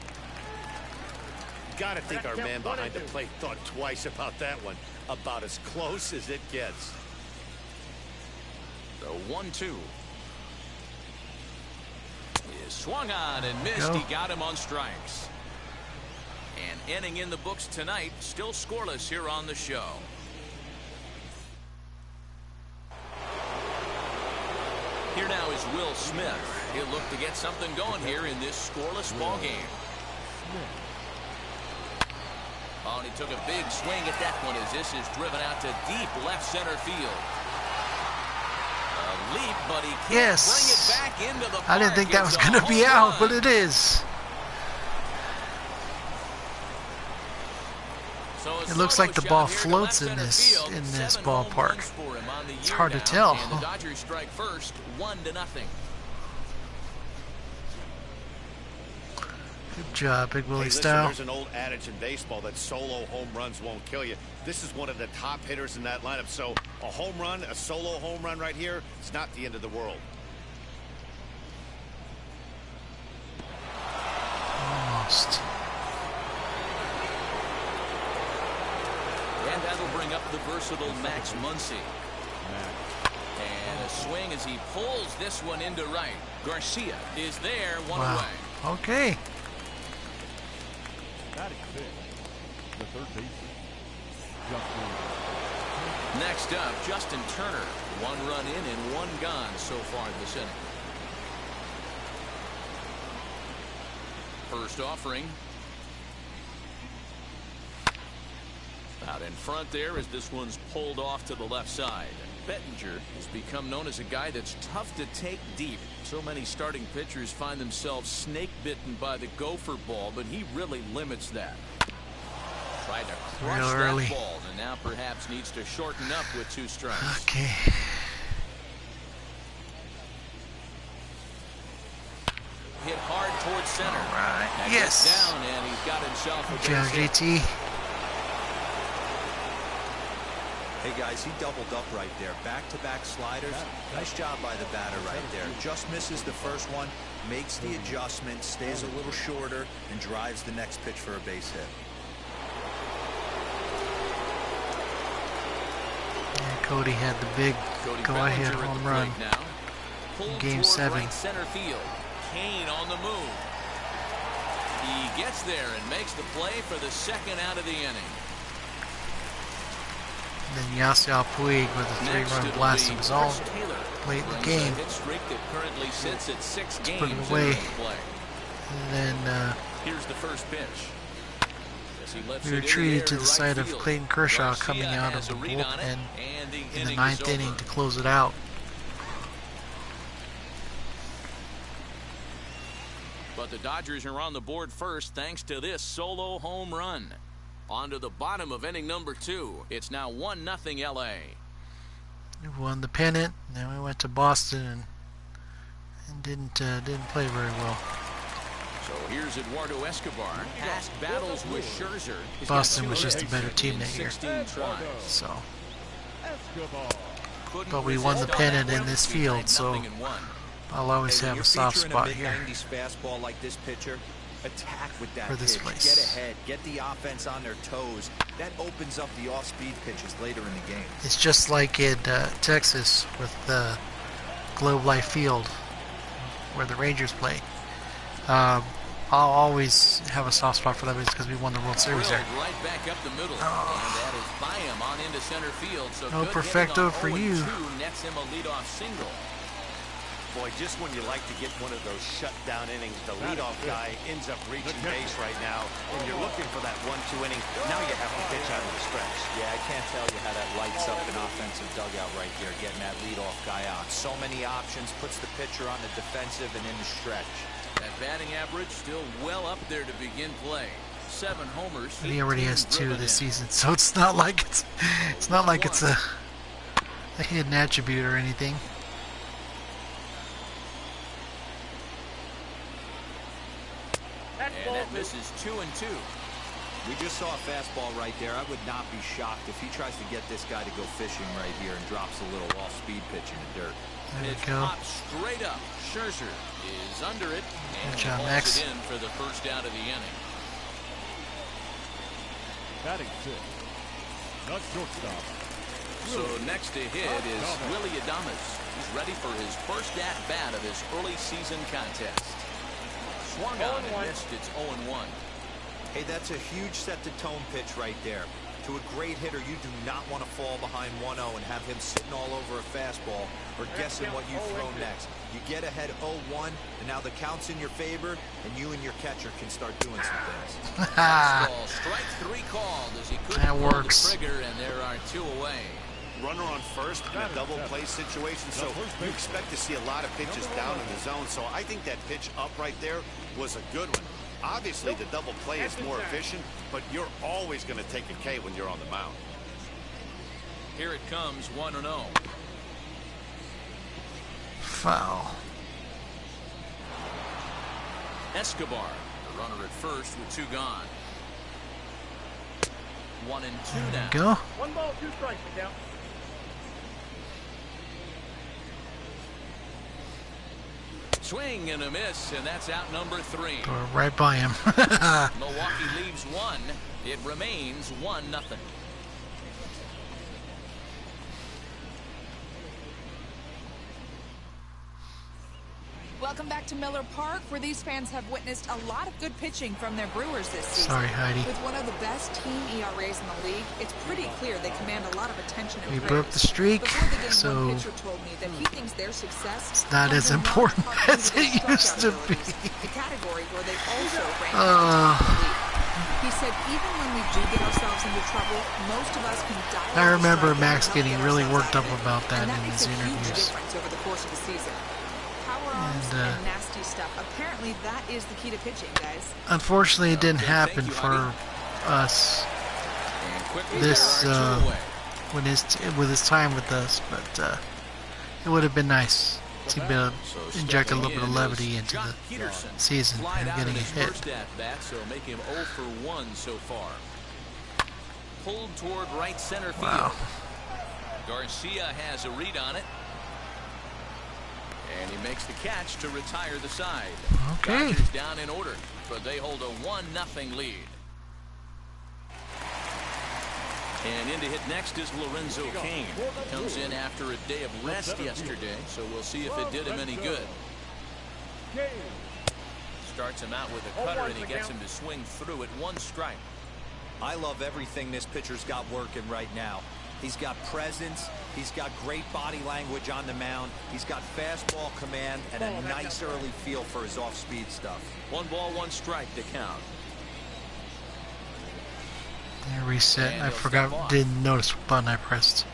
Got to think our man behind the plate thought twice about that one. About as close as it gets. The 1-2 is swung on and missed. He got him on strikes. And inning in the books tonight, still scoreless here on the show. Here now is Will Smith. He'll look to get something going here in this scoreless ball game. Oh, and he took a big swing at that one as this is driven out to deep left center field. A leap, but he can't bring it back into the park. I didn't think that was going to be out, but it is. It looks like the ball floats in this ballpark. It's hard to tell. And the Dodgers strike first, 1-0. Good job, Big Willie listen, style. There's an old adage in baseball that solo home runs won't kill you. This is one of the top hitters in that lineup. So a home run, a solo home run right here, it's not the end of the world. Almost. And that'll bring up the versatile Max Muncy. And a swing as he pulls this one into right. Garcia is there, 1 away. Okay. Batting fifth, the third baseman, Justin. Next up, Justin Turner. 1 run in and 1 gone so far this inning. First offering. Out in front there as this one's pulled off to the left side. Bettinger has become known as a guy that's tough to take deep. So many starting pitchers find themselves snake bitten by the gopher ball, but he really limits that. Tried to crush that ball, and now perhaps needs to shorten up with 2 strikes. Okay. Hit hard towards center. All right. That Yes. gets down, and he's got himself a Good job, base hit. JT. Hey guys, he doubled up right there. Back-to-back sliders. Nice job by the batter right there. Just misses the first one, makes the adjustment, stays a little shorter, and drives the next pitch for a base hit. Yeah, Cody had the big go-ahead home run in Game 7. Right center field. Kane on the move. He gets there and makes the play for the second out of the inning. Then Yasiel Puig with a 3-run blast of his own late in the game. Hit streak that currently sits at 6 games. Put it away. Play. And then Here's the first pitch. As he lifts we it in retreated air to the right side of field. Clayton Kershaw Garcia coming out of has the a read on it, bullpen and the in the inning 9th is inning over. to close it out. But the Dodgers are on the board first thanks to this solo home run. On to the bottom of inning number 2. It's now 1-0 LA. We won the pennant, and then we went to Boston and didn't play very well. So here's Eduardo Escobar. Past battles with Scherzer. He's Boston got was 2 just a hits better in team that year. 16 tries. So, Couldn't but we won the resist pennant all in that this will. field, Tied so 0-1. I'll always Hey, when have a you're soft featuring spot a here mid-90s fastball like this pitcher, attack with that for this pitch. place. Get ahead, get the offense on their toes. That opens up the off-speed pitches later in the game. It's just like in Texas with the Globe Life Field where the Rangers play. I'll always have a soft spot for them because we won the World Series there. Drilled right back up the middle. And that is by him on into center field. So No good perfecto hitting on for you. 0-2 nets him a leadoff single. Boy, just when you like to get one of those shutdown innings, the leadoff guy ends up reaching base right now, and you're looking for that 1-2 inning. Now you have to pitch out of the stretch. Yeah, I can't tell you how that lights up an offensive dugout right there, getting that leadoff guy out. So many options, puts the pitcher on the defensive and in the stretch. That batting average still well up there to begin play. 7 homers. And he already 18 has 2 driven this in. season, so it's not like it's a hidden attribute or anything. And that misses 2-2. We just saw a fastball right there. I would not be shocked if he tries to get this guy to go fishing right here and drops a little off-speed pitch in the dirt. There Pitch we go. pops straight up. Scherzer is under it and Good job, hauls Max. it in for the first out of the inning. Batting 6. Not shortstop. So next to hit is Willie Adames. He's ready for his first at-bat of his early season contest. Swung on and missed. It's 0-1. Hey, that's a huge set-the-tone pitch right there. To a great hitter, you do not want to fall behind 1-0 and have him sitting all over a fastball or guessing what you throw next. You get ahead 0-1, and now the count's in your favor, and you and your catcher can start doing some things. Fastball, strike 3 called as he couldn't That pull works. the trigger, and there are 2 away. Runner on first in a double play situation, so you expect to see a lot of pitches down in the zone. So I think that pitch up right there was a good one. Obviously, the double play is more efficient, but you're always going to take a K when you're on the mound. Here it comes, 1-0. Foul. Escobar, the runner at first with 2 gone. 1-2 now. Go. 1 ball, 2 strikes, McDowell. Swing and a miss, and that's out number 3. Throw it right by him. Milwaukee leaves 1. It remains 1-0. Welcome back to Miller Park, where these fans have witnessed a lot of good pitching from their Brewers this season. Sorry, Heidi. With one of the best team ERAs in the league, it's pretty clear they command a lot of attention and We praise. broke the streak, Before the game, so one pitcher told me that he thinks their success it's not comes as in large important part as due it their used to strikeout be. abilities, the category where they also rank in the league. He said even when we do get ourselves into trouble, most of us can dial I up the remember strikeout Max and getting get really ourselves worked out up of it. about that And that in makes his a huge interviews. difference over the course of the season. Power arms and nasty stuff. Apparently, that is the key to pitching, guys. Unfortunately, it didn't Okay, happen thank you, for us And quickly, this there are 2 away. with his time with us, but it would have been nice. to be able to inject a little bit of levity into the season and getting a hit. First at bat, so make him 0 for 1 so far. Pulled toward right center field. Wow. Garcia has a read on it. And he makes the catch to retire the side. Okay. Dodgers down in order, but they hold a 1-0 lead. And in to hit next is Lorenzo Cain. Comes in after a day of rest yesterday, so we'll see if it did him any good. Starts him out with a cutter, and he gets him to swing through at 1 strike. I love everything this pitcher's got working right now. He's got presence. He's got great body language on the mound. He's got fastball command and a nice early feel for his off-speed stuff. 1 ball, 1 strike to count. Yeah, reset. I forgot. Didn't notice what button I pressed.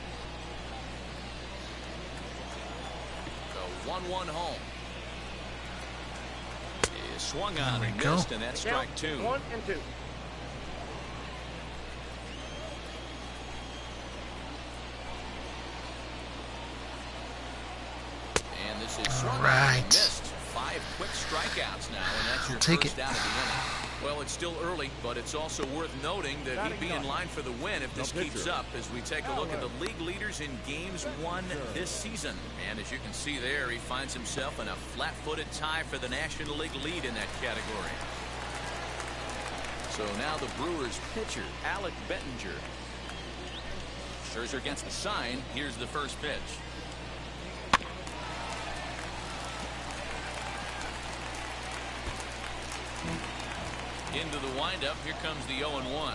The 1-1 home. He swung on and go. missed, and that's strike 2. 1 and 2. And this is swung on Right. and missed. 5 quick strikeouts now, and that's your Take first it. out of the inning. Well, it's still early, but it's also worth noting that he'd be in line for the win if this keeps up as we take a look at the league leaders in games won this season. And as you can see there, he finds himself in a flat-footed tie for the National League lead in that category. So now the Brewers pitcher, Alec Bettinger. Scherzer gets the sign. Here's the first pitch. Into the windup. Here comes the 0-1.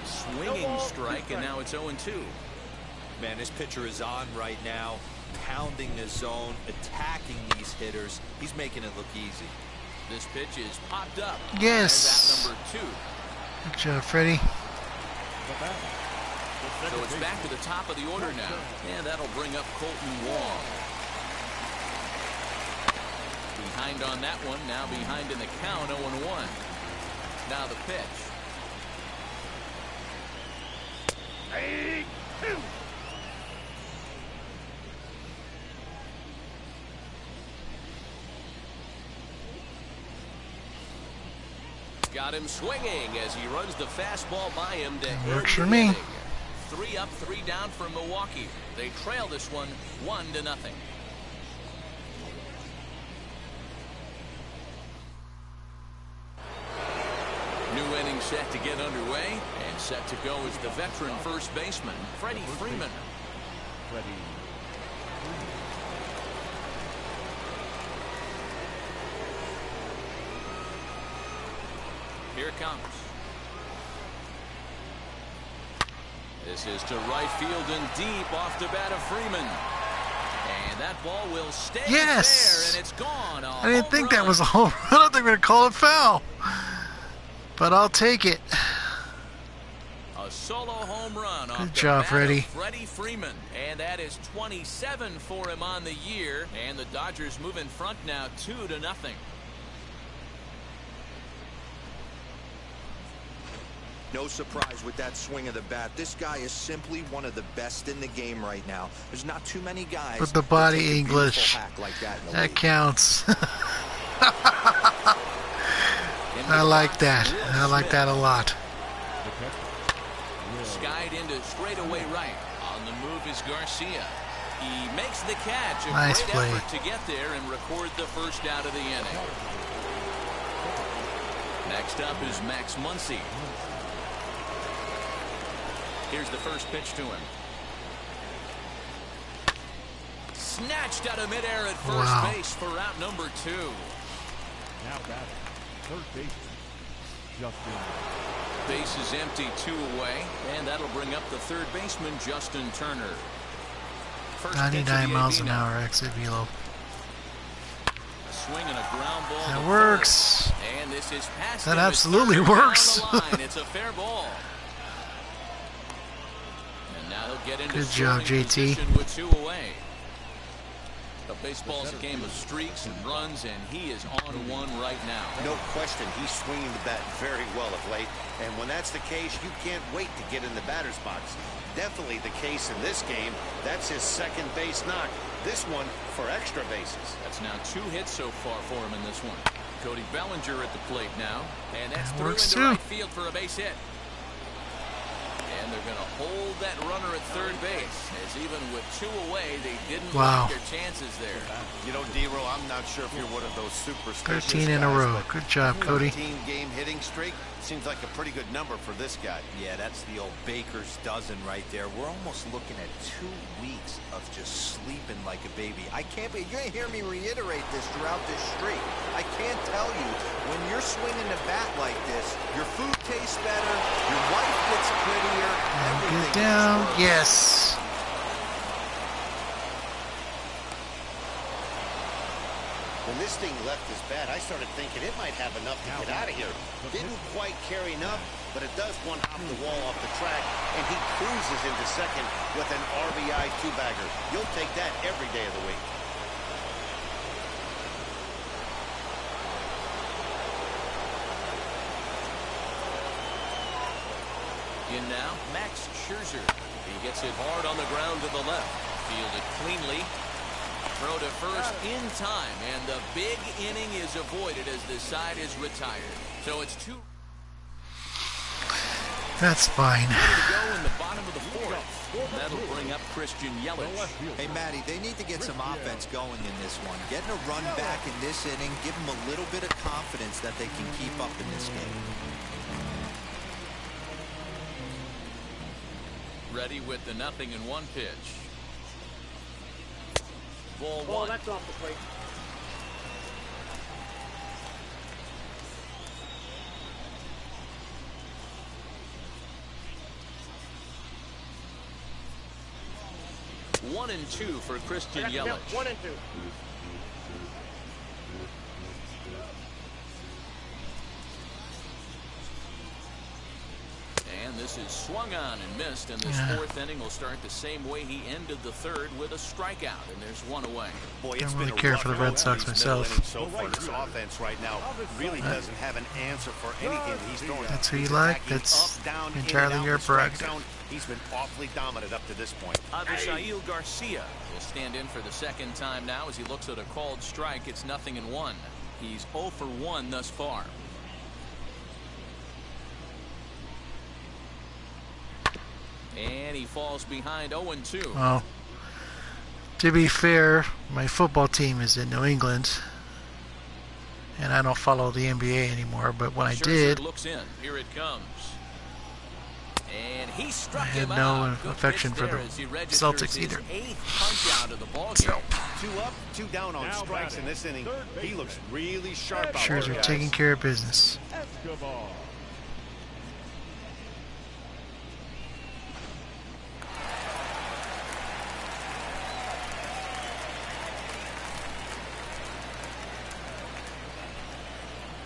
A swinging strike, and now it's 0-2. Man, this pitcher is on right now, pounding the zone, attacking these hitters. He's making it look easy. This pitch is popped up. Yes. At number 2. Good job, Freddie. So it's back to the top of the order now. And that'll bring up Colton Wong. Behind on that one, now behind in the count, 0-1. Now the pitch. Got him swinging as he runs the fastball by him to end Works for the me. inning. 3 up, 3 down for Milwaukee. They trail this one 1-0. New inning set to get underway, and set to go is the veteran first baseman, Freddie Freeman. Here it comes. This is to right field and deep off the bat of Freeman. And that ball will stay there, and it's gone. I didn't think that was a home run. I don't think we're going to call it foul. But I'll take it. A solo home run off Good the job, bat Freddie. of Freddie Freeman. And that is 27 for him on the year. And the Dodgers move in front now 2-0. No surprise with that swing of the bat. This guy is simply one of the best in the game right now. There's not too many guys. But the that body take a English. beautiful hack like that in the That league. counts. I like that. I like that a lot. Skied into straightaway right. On the move is Garcia. He makes the catch. A Nice great play. effort to get there and record the first out of the inning. Next up is Max Muncy. Here's the first pitch to him. Snatched out of midair at first base for out number 2. Now batting, third baseman, Justin. Base is empty, 2 away, and that'll bring up the third baseman, Justin Turner. First pitch of 99 the miles AB an now. hour exit velo. A swing and a ground ball. That to works. first. And this is past That him. It's absolutely third down works. the line. It's a fair ball. And now he'll get into Good job, scoring JT. position with 2 away. The Baseball's a game of streaks and runs, and he is on one right now. No question, he's swinging the bat very well of late. And when that's the case, you can't wait to get in the batter's box. Definitely the case in this game. That's his second base knock. This one for extra bases. That's now 2 hits so far for him in this one. Cody Bellinger at the plate now. And that's through into right field for a base hit. And they're going to hold that runner at third base, as even with 2 away, they didn't take their chances there. You know, D-Row, I'm not sure if you're one of those superstitious 13 in a row. Good job, Cody. 13-game hitting streak seems like a pretty good number for this guy. Yeah, that's the old baker's dozen right there. We're almost looking at 2 weeks of just sleeping like a baby. I can't be. You're going to hear me reiterate this throughout this streak. I can't tell you, when you're swinging the bat like this, your food tastes better, your wife gets prettier, Get down. Yes. When this thing left his bat, I started thinking it might have enough to get out of here. Didn't quite carry enough, but it does one hop the wall off the track, and he cruises into second with an RBI 2-bagger. You'll take that every day of the week. In now, Max Scherzer. He gets it hard on the ground to the left. Fielded cleanly. Throw to first in time, and the big inning is avoided as the side is retired. So it's 2. That's fine. To go in the bottom of the 4th. That'll bring up Christian Yelich. Hey, Matty, they need to get some offense going in this one. Getting a run back in this inning, give them a little bit of confidence that they can keep up in this game. Ready with the 0-1 pitch. Ball 1. That's off the plate. One and 2 for Christian Yelich. 1 and 2. And this is swung on and missed, and this 4th inning will start the same way he ended the 3rd with a strikeout, and there's 1 away. Boy, I it's don't really been a care rough for the Red Sox myself. So far, this offense right now really doesn't have an answer for anything that he's throwing. That's who you like. That's entirely your prerogative. He's been awfully dominant up to this point. Avisail Garcia will stand in for the 2nd time now as he looks at a called strike. It's 0-1. He's 0 for 1 thus far. And he falls behind 0-2. Well, to be fair, my football team is in New England, and I don't follow the NBA anymore. But when I did, looks in. Here it comes. And he struck I had him no out. affection for the Celtics either. 8th punch out of the ball So, game. 2 up, 2 down on strikes in this inning. He looks really sharp out Scherzer there, guys. taking care of business. Escobar.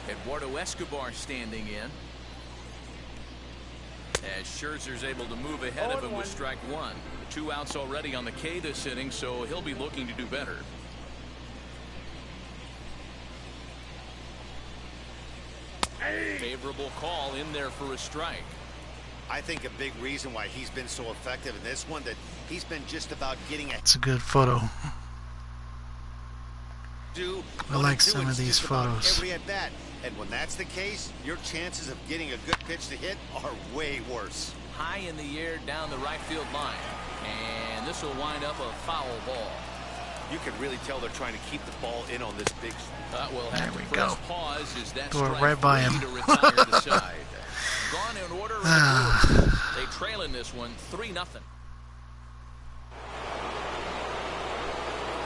Eduardo Escobar standing in. As Scherzer's able to move ahead of him with strike 1. 2 outs already on the K this inning, so he'll be looking to do better. Favorable call in there for a strike. I think a big reason why he's been so effective in this one, that he's been just about getting a It's a good photo. I like some of these photos. Every at bat. And when that's the case, your chances of getting a good pitch to hit are way worse. High in the air down the right field line. And this will wind up a foul ball. You can really tell they're trying to keep the ball in on this big. We'll There have we to go. press pause as that Go strike right by him. to retire the side. Gone in order. They trail in this one 3-0.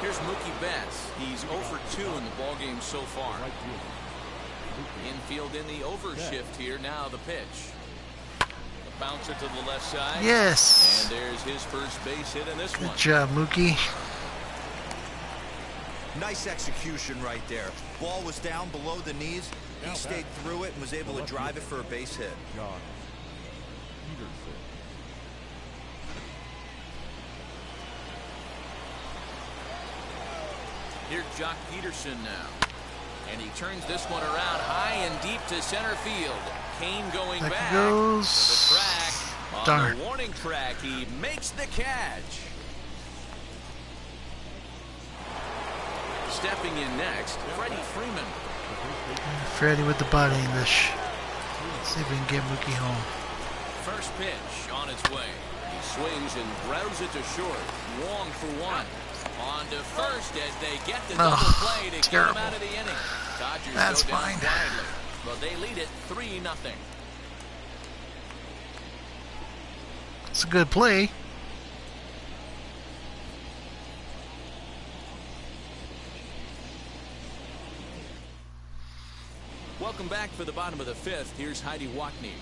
Here's Mookie Betts. He's 0 for 2 in the ballgame so far. Infield in the overshift here. Now the pitch. The bouncer to the left side. Yes. And there's his first base hit in this one. Good job, Mookie. Nice execution right there. Ball was down below the knees. He stayed through it and was able to drive it for a base hit. John Peterson. Here's Jock Peterson now. And he turns this one around high and deep to center field. Kane going back goes. to the track. On the warning track, he makes the catch. Stepping in next, Freddie Freeman. Freddie with the body English. See if we can get Mookie home. First pitch on its way. He swings and grounds it to short. Wong for one. On to first as they get the double play to terrible. get him out of the inning. Dodgers That's go down fine. quietly, but they lead it 3-0. It's a good play. Welcome back for the bottom of the fifth. Here's Heidi Watney.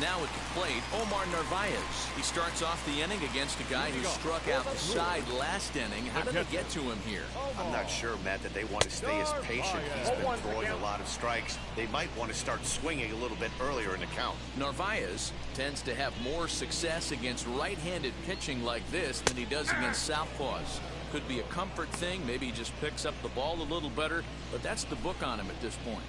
Now at the plate, Omar Narvaez. He starts off the inning against a guy who struck out the side last inning. How did they get to him here? I'm not sure, Matt, that they want to stay as patient. He's been throwing a lot of strikes. They might want to start swinging a little bit earlier in the count. Narvaez tends to have more success against right-handed pitching like this than he does against southpaws. Could be a comfort thing. Maybe he just picks up the ball a little better, but that's the book on him at this point.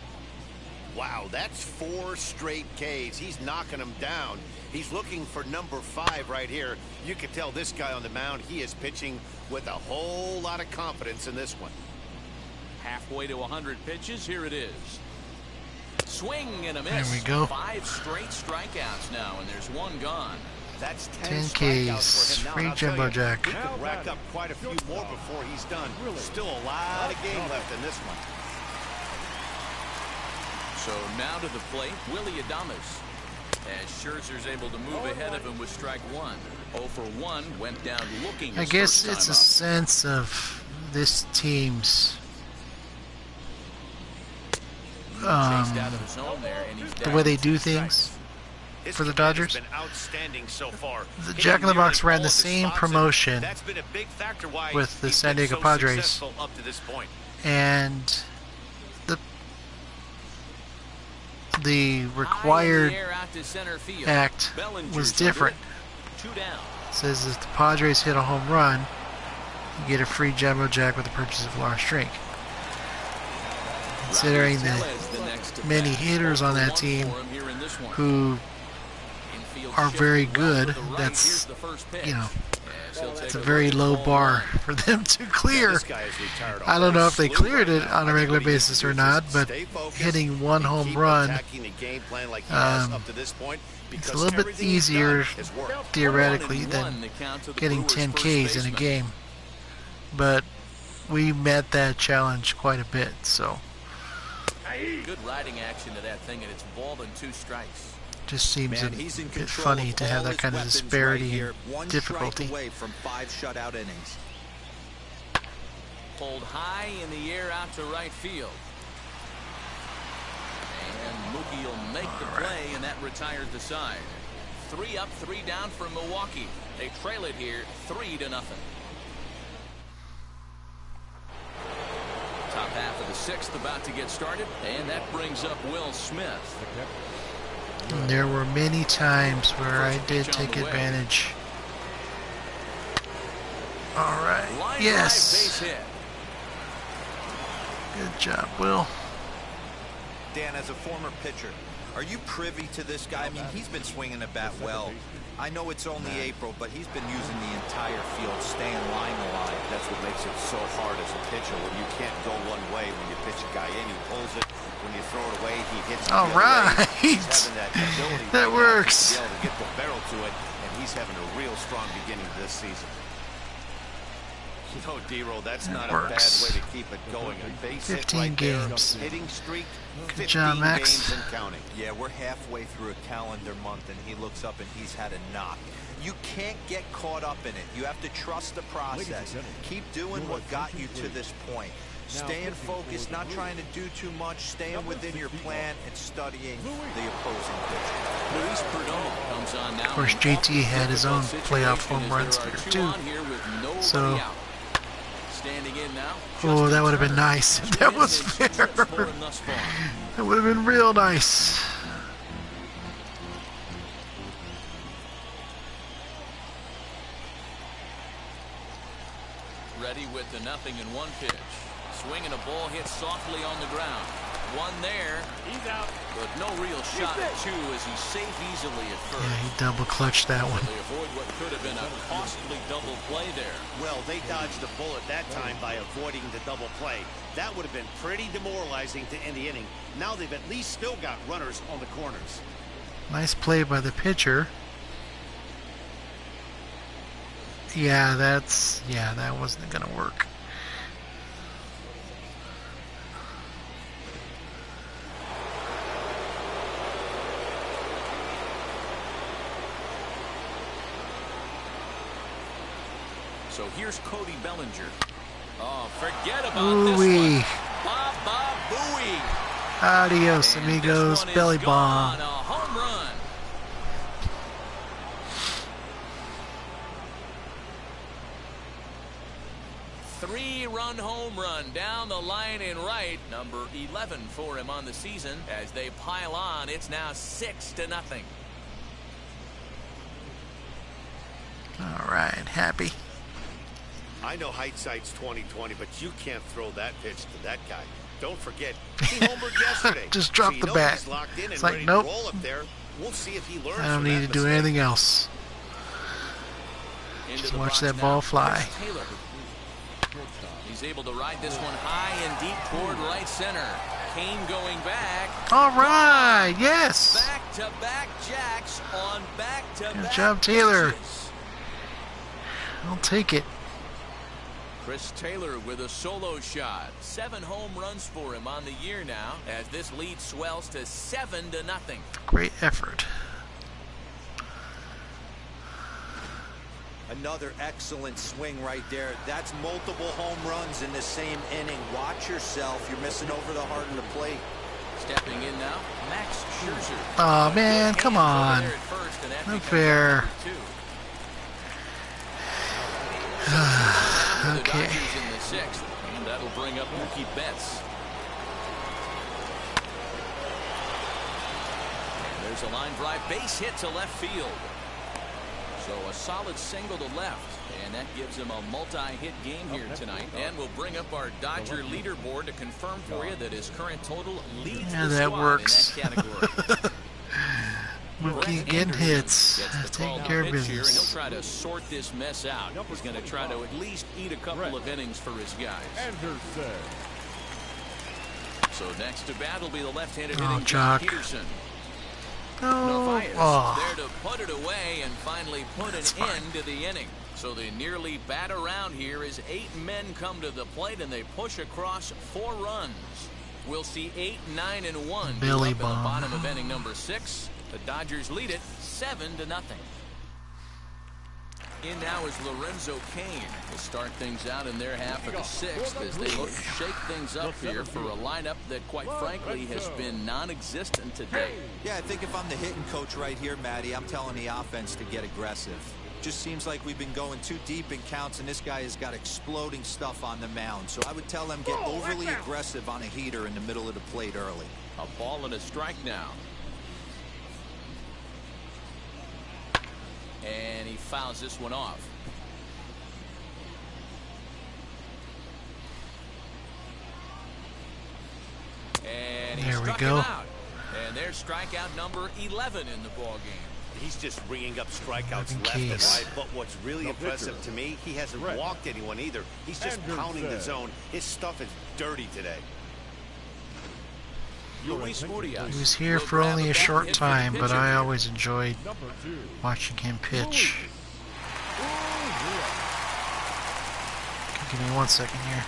Wow, that's 4 straight Ks. He's knocking them down. He's looking for number 5 right here. You can tell this guy on the mound, he is pitching with a whole lot of confidence in this one. Halfway to 100 pitches. Here it is. Swing and a miss. There we go. 5 straight strikeouts now, and there's one gone. That's 10 strikeouts Ks. for him now. Free And I'll tell Jumbo you, Jack. He could rack up quite a few more before he's done. Still a lot of game left in this one. So now to the plate, Willie Adames. As Scherzer's able to move ahead of him with strike one. 0 for 1 went down looking. I guess it's a sense of this team's the way they do things for the Dodgers. The Jack in the Box ran the same promotion with the San Diego Padres, and the required act was different. It says if the Padres hit a home run, you get a free Jumbo Jack with the purchase of Lawrence Drake. Considering the many hitters on that team who are very good, that's, you know, it's a very low bar for them to clear. I don't know if they cleared it on a regular basis or not, but hitting one home run, it's a little bit easier theoretically than getting 10 Ks in a game. But we met that challenge quite a bit, so. Good riding action to that thing, and it's ball and 2 strikes. Just seems a bit funny to have that kind of disparity and difficulty. Away from 5 shutout innings. Pulled high in the air out to right field. And Mookie will make the play, and that retired the side. 3 up, 3 down for Milwaukee. They trail it here 3-0. Top half of the 6th about to get started, and that brings up Will Smith. And there were many times where I did take advantage. All right. Yes. Good job, Will. Dan, as a former pitcher, are you privy to this guy? I mean, he's been swinging the bat well. I know it's only April, but he's been using the entire field, staying line to line. That's what makes it so hard as a pitcher when you can't go one way when you pitch a guy in. He pulls it. When you throw it away, he hits it. All right. That works. To be able to get the barrel to it, and he's having a real strong beginning to this season. You know, D-Roll, that's not a bad way to keep it going. A base 15 hit right games. there. Hitting streak, Good job, 15 Max. games and counting. Yeah, we're halfway through a calendar month, and he looks up and he's had a knock. You can't get caught up in it. You have to trust the process. Keep doing what got you to this point. Staying focused, not trying to do too much, staying within your plan, and studying the opposing pitcher. Luis Perdomo comes on now. Of course, JT had his own playoff home runs here too. So, oh, that would have been nice if that was fair. That would have been real nice. ready with the 0-1 pitch. Swinging a ball hit softly on the ground. One there. He's out. But no real shot at two as he's safe easily at first. Yeah, he double clutched that one. They avoid what could have been a costly double play there. Well, they dodged the bullet that time by avoiding the double play. That would have been pretty demoralizing to end the inning. Now they've at least still got runners on the corners. Nice play by the pitcher. Yeah, that wasn't gonna work. So here's Cody Bellinger. Oh, forget about this one. Baba Booey. Adios, And amigos. Belly bomb. A home run. Three-run home run down the line in right. Number 11 for him on the season. As they pile on, it's now 6-0. All right, happy. I know hindsight's 20/20, but you can't throw that pitch to that guy. Don't forget, he homered yesterday. Just drop so the bat. He's locked in It's and like, ready nope. to roll up there. We'll see if he learns. I don't from need that to do mistake. anything else. Into Just the watch box that now, ball fly. Chris Taylor. He's able to ride this one high and deep toward right center. Kane going back. All right, yes. Back-to-back jacks on back-to-back. Good job, Taylor. pitches. I'll take it. Chris Taylor with a solo shot. 7 home runs for him on the year now as this lead swells to 7-0. Great effort. Another excellent swing right there. That's multiple home runs in the same inning. Watch yourself. You're missing over the heart of the plate. Stepping in now, Max Scherzer. Oh man, come on. Not fair. The Okay. Dodgers in the 6th, and that'll bring up Mookie Betts. There's a line drive base hit to left field. So a solid single to left, and that gives him a multi-hit game here tonight. And we'll bring up our Dodger leaderboard to confirm for you that his current total leads Yeah, the that squad works. in that category. Mookie getting hits. Taking care of Here, and he'll business. try to sort this mess out. He's going to try to at least eat a couple of innings for his guys. Anderson. So next to bat will be the left-handed Oh, hitting John Jock. Peterson. No. Narvaez Oh. there to put it away and finally put an end to the inning. So they nearly bat around here as 8 men come to the plate and they push across 4 runs. We'll see 8, 9, and 1 Billy up in the bomb. bottom of inning number 6. The Dodgers lead it 7-0. In now is Lorenzo Cain to start things out in their half of the 6th as they look to shake things up here for a lineup that, quite frankly, has been non-existent today. Yeah, I think if I'm the hitting coach right here, Matty, I'm telling the offense to get aggressive. Just seems like we've been going too deep in counts, and this guy has got exploding stuff on the mound. So I would tell them get overly aggressive on a heater in the middle of the plate early. A ball and a strike now. And he fouls this one off. And he There we struck go. him out. And there's strikeout number 11 in the ball game. He's just ringing up strikeouts Having left and keys. right. But what's really impressive to me, he hasn't walked anyone either. He's just pounding the zone. His stuff is dirty today. Luis Urias He was here will for grab only a bat short hit for the time, but pitcher I here. always enjoyed Number 2. watching him pitch. Give me 1 second here.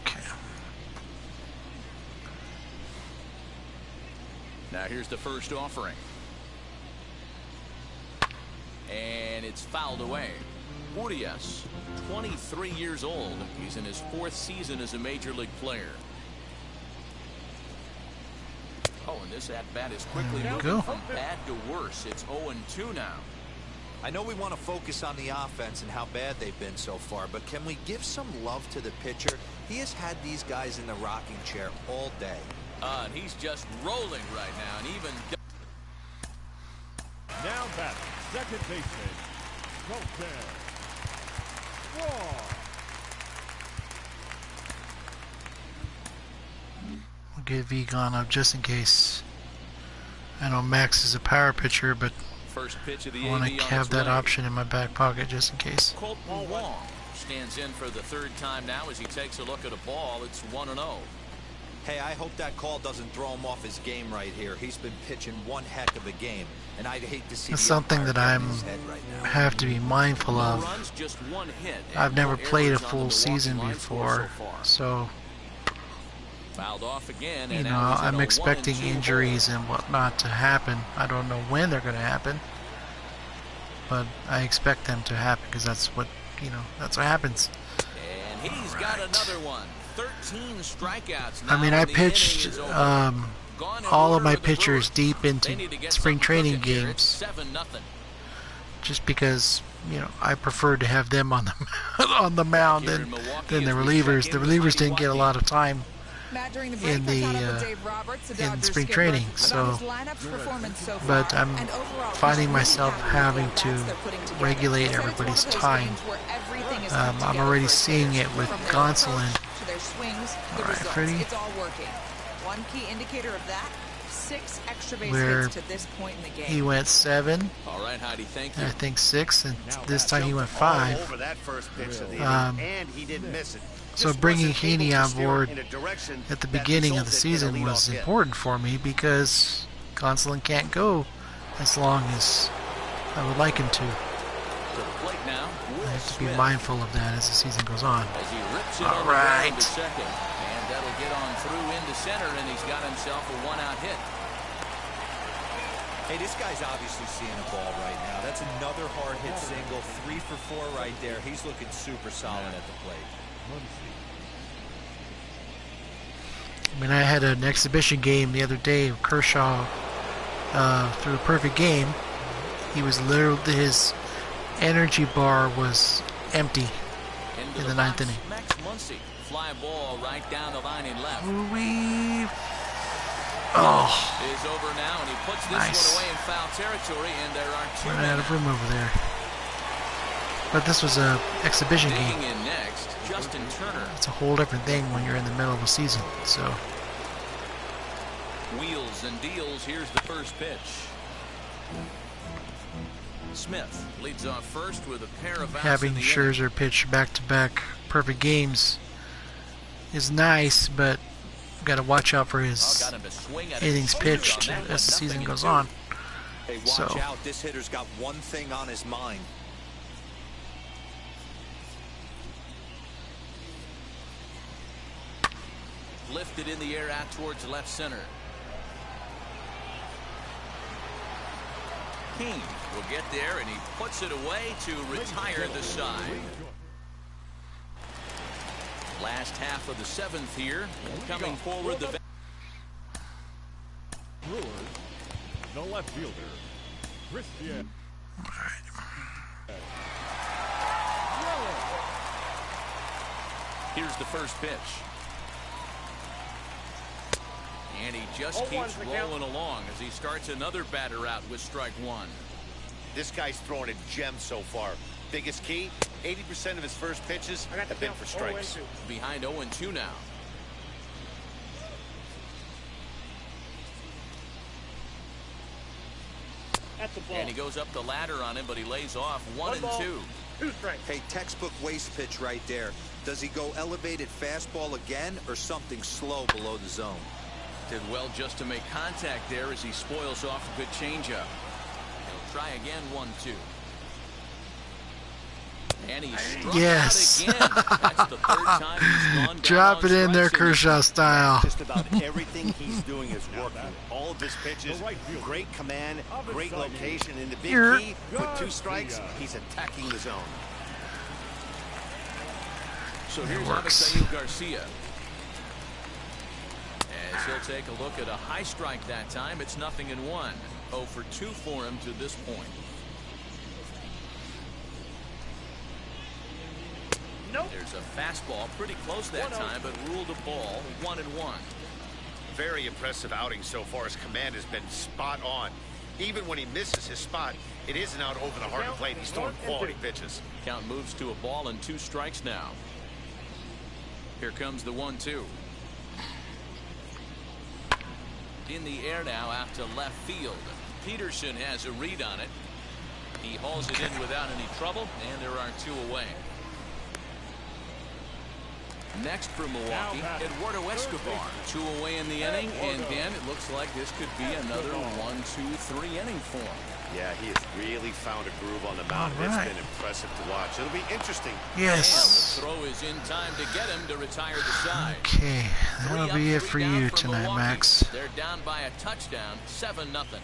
Okay. Now here's the first offering. And it's fouled away. Urias, 23 years old. He's in his 4th season as a major league player. Oh, and this at-bat is quickly There we moving go. from bad to worse. It's 0-2 now. I know we want to focus on the offense and how bad they've been so far, but can we give some love to the pitcher? He has had these guys in the rocking chair all day. And he's just rolling right now, and even... Now batting, second baseman, Colton Wall. We'll get Vigon up just in case. I know Max is a power pitcher, but First pitch of the I want AV to on have its that way. option in my back pocket just in case. Colton Wong stands in for the third time now as he takes a look at a ball. It's 1-0. Hey, I hope that call doesn't throw him off his game right here. He's been pitching one heck of a game, and I'd hate to see It's the something umpire that get in I'm his head right now. have to be mindful No of. runs, just one hit, and I've never no played a errors on the full Milwaukee season line score before, so far. so Fouled off again, you and know, now he's in I'm a expecting 1-2 injuries and whatnot to happen. I don't know when they're going to happen, but I expect them to happen because that's what, you know, that's what happens. And he's got another one. 13 strikeouts now. I mean, I and the inning pitched is over. Gone in all of order my of the pitchers Brewers. deep They into need to get spring something training cooking here. games, It's 7-0. just because, you know, I prefer to have them on the on the mound Here than in Milwaukee the as we relievers. check The in with relievers Heidi didn't get a Watney. lot of time Matt, during the break, in the I caught up with Dave Roberts, the in Dodgers spring skipper, training, about so his lineup's performance so far, but I'm and overall, he's finding really myself happy with the having at-bats to they're putting together. regulate He said it's one of everybody's those time. games where everything is I'm coming together already for his seeing hitters. it with From their Gonsolin. approach to their swings, the All right, results. Freddie. It's all working. One key indicator of that: 6 extra base Where hits to this point in the game. He went 7, All right, Heidi, thank you. I think 6, and this Jumped time he went all 5. over that first pitch of the Um, inning, and he didn't miss it. So Just bringing wasn't able Heaney to on steer board in a direction at the that beginning of the resulted in a season was leadoff hit. important for me because Gonsolin can't go as long as I would like him to. To the plate now, Will I have to be Smith. mindful of that as the season goes on. As he rips it All on the ground right. to second. And that'll get on through into center, and he's got himself a one-out hit. Hey, this guy's obviously seeing a ball right now. That's another hard hit single, 3 for 4 right there. He's looking super solid at the plate. I mean, I had an exhibition game the other day. Kershaw threw a perfect game. He was literally, his energy bar was empty Into in the ninth box, inning. Max Muncy. Fly ball right down the line and left. We oh, Is over now, and he puts this Nice. one away in foul territory, and there are 2 running out men. of room over there. But this was a exhibition Digging game. in next, Justin Turner. It's a whole different thing when you're in the middle of a season. So Wheels and deals. Here's the first pitch. Smith leads off first with a pair of outs having in the Scherzer pitch back-to-back perfect games is nice, but got to watch out for inning. his Got him to swing at it. innings pitched On that one, as the season 0-2. goes on. Hey, watch So out. This hitter's got one thing on his mind. Lifted in the air out towards left center. King will get there, and he puts it away to retire the side. Last half of the 7th here. Coming forward, the Brewers, the left fielder, Christian. here's the first pitch. And he just keeps rolling along as he starts another batter out with strike 1. This guy's throwing a gem so far. Biggest key, 80% of his first pitches have been for strikes. Behind 0-2 now. And he goes up the ladder on him, but he lays off 1-2. Hey, textbook waste pitch right there. Does he go elevated fastball again or something slow below the zone? Did well just to make contact there as he spoils off a good changeup. He'll try again, 1-2. And he's struck Yes. out again. That's the third time he's gone down drop on it in there, strikes in this Kershaw style. Just about everything he's doing is working. All of his pitches, great command, great location. And the big key, with 2 strikes, he's attacking the zone. So here's works. Avisail Garcia. As he'll take a look at a high strike that time, it's 0-1. 0 for 2 for him to this point. There's a fastball pretty close that time, but ruled a ball. 1-1. Very impressive outing so far. His command has been spot on. Even when he misses his spot, it isn't out over the hard plate. He's throwing quality pitches. Count moves to a ball and 2 strikes now. Here comes the 1-2. In the air now out to left field. Peterson has a read on it. He hauls it in without any trouble, and there are 2 away. Next for Milwaukee, Eduardo Escobar. 2 away in the inning, and Dan, it looks like this could be another 1, 2, 3 inning for him. Yeah, he has really found a groove on the mound. It's been impressive to watch. It'll be interesting. Yes. And the throw is in time to get him to retire the side. Okay, that'll be it for you tonight, Max. They're down by a touchdown, 7-0.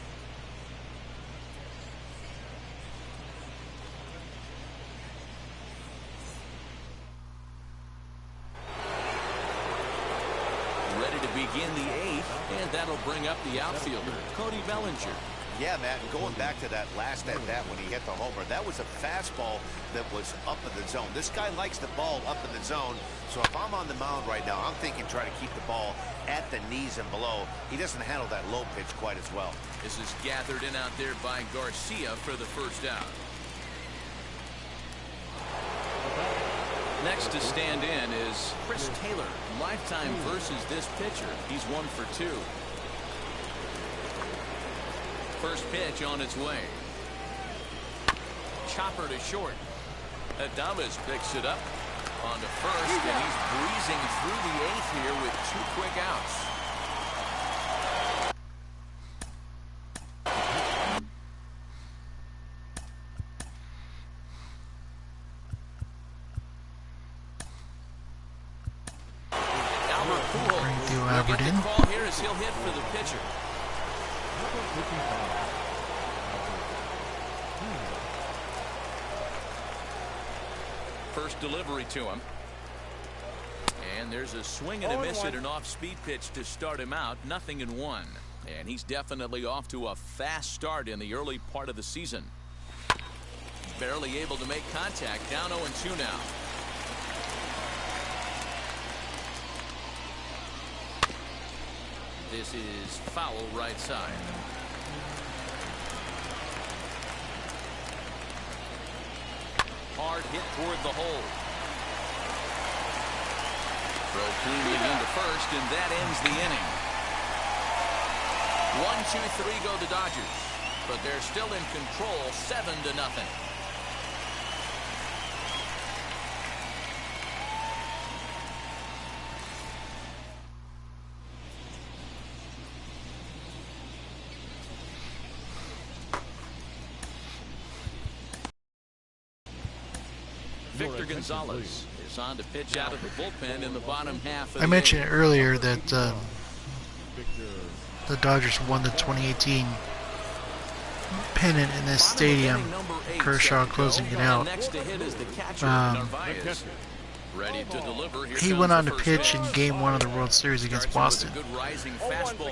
Ready to begin the 8th, and that'll bring up the outfielder, Cody Bellinger. Yeah, Matt, and going back to that last at-bat when he hit the homer, that was a fastball that was up in the zone. This guy likes the ball up in the zone, so if I'm on the mound right now, I'm thinking try to keep the ball at the knees and below. He doesn't handle that low pitch quite as well. This is gathered in out there by Garcia for the first out. Next to stand in is Chris Taylor. Lifetime versus this pitcher. He's 1 for 2. First pitch on its way. Chopper to short. Adames picks it up on to first, and he's breezing through the 8th here with 2 quick outs. Albert Pujols will get the call here as he'll hit for the pitcher. First delivery to him. And there's a swing and a miss at an off-speed pitch to start him out. 0-1. And he's definitely off to a fast start in the early part of the season. Barely able to make contact. Down 0-2 now. This is foul right side. Hard hit toward the hole. Throw cleanly into first, and that ends the inning. 1, 2, 3 go the Dodgers, but they're still in control, 7-0. Victor Gonzalez is on to pitch out of the bullpen in the bottom half of the I mentioned earlier that the Dodgers won the 2018 pennant in this stadium. Kershaw closing it out. He went on to pitch in Game 1 of the World Series against Boston.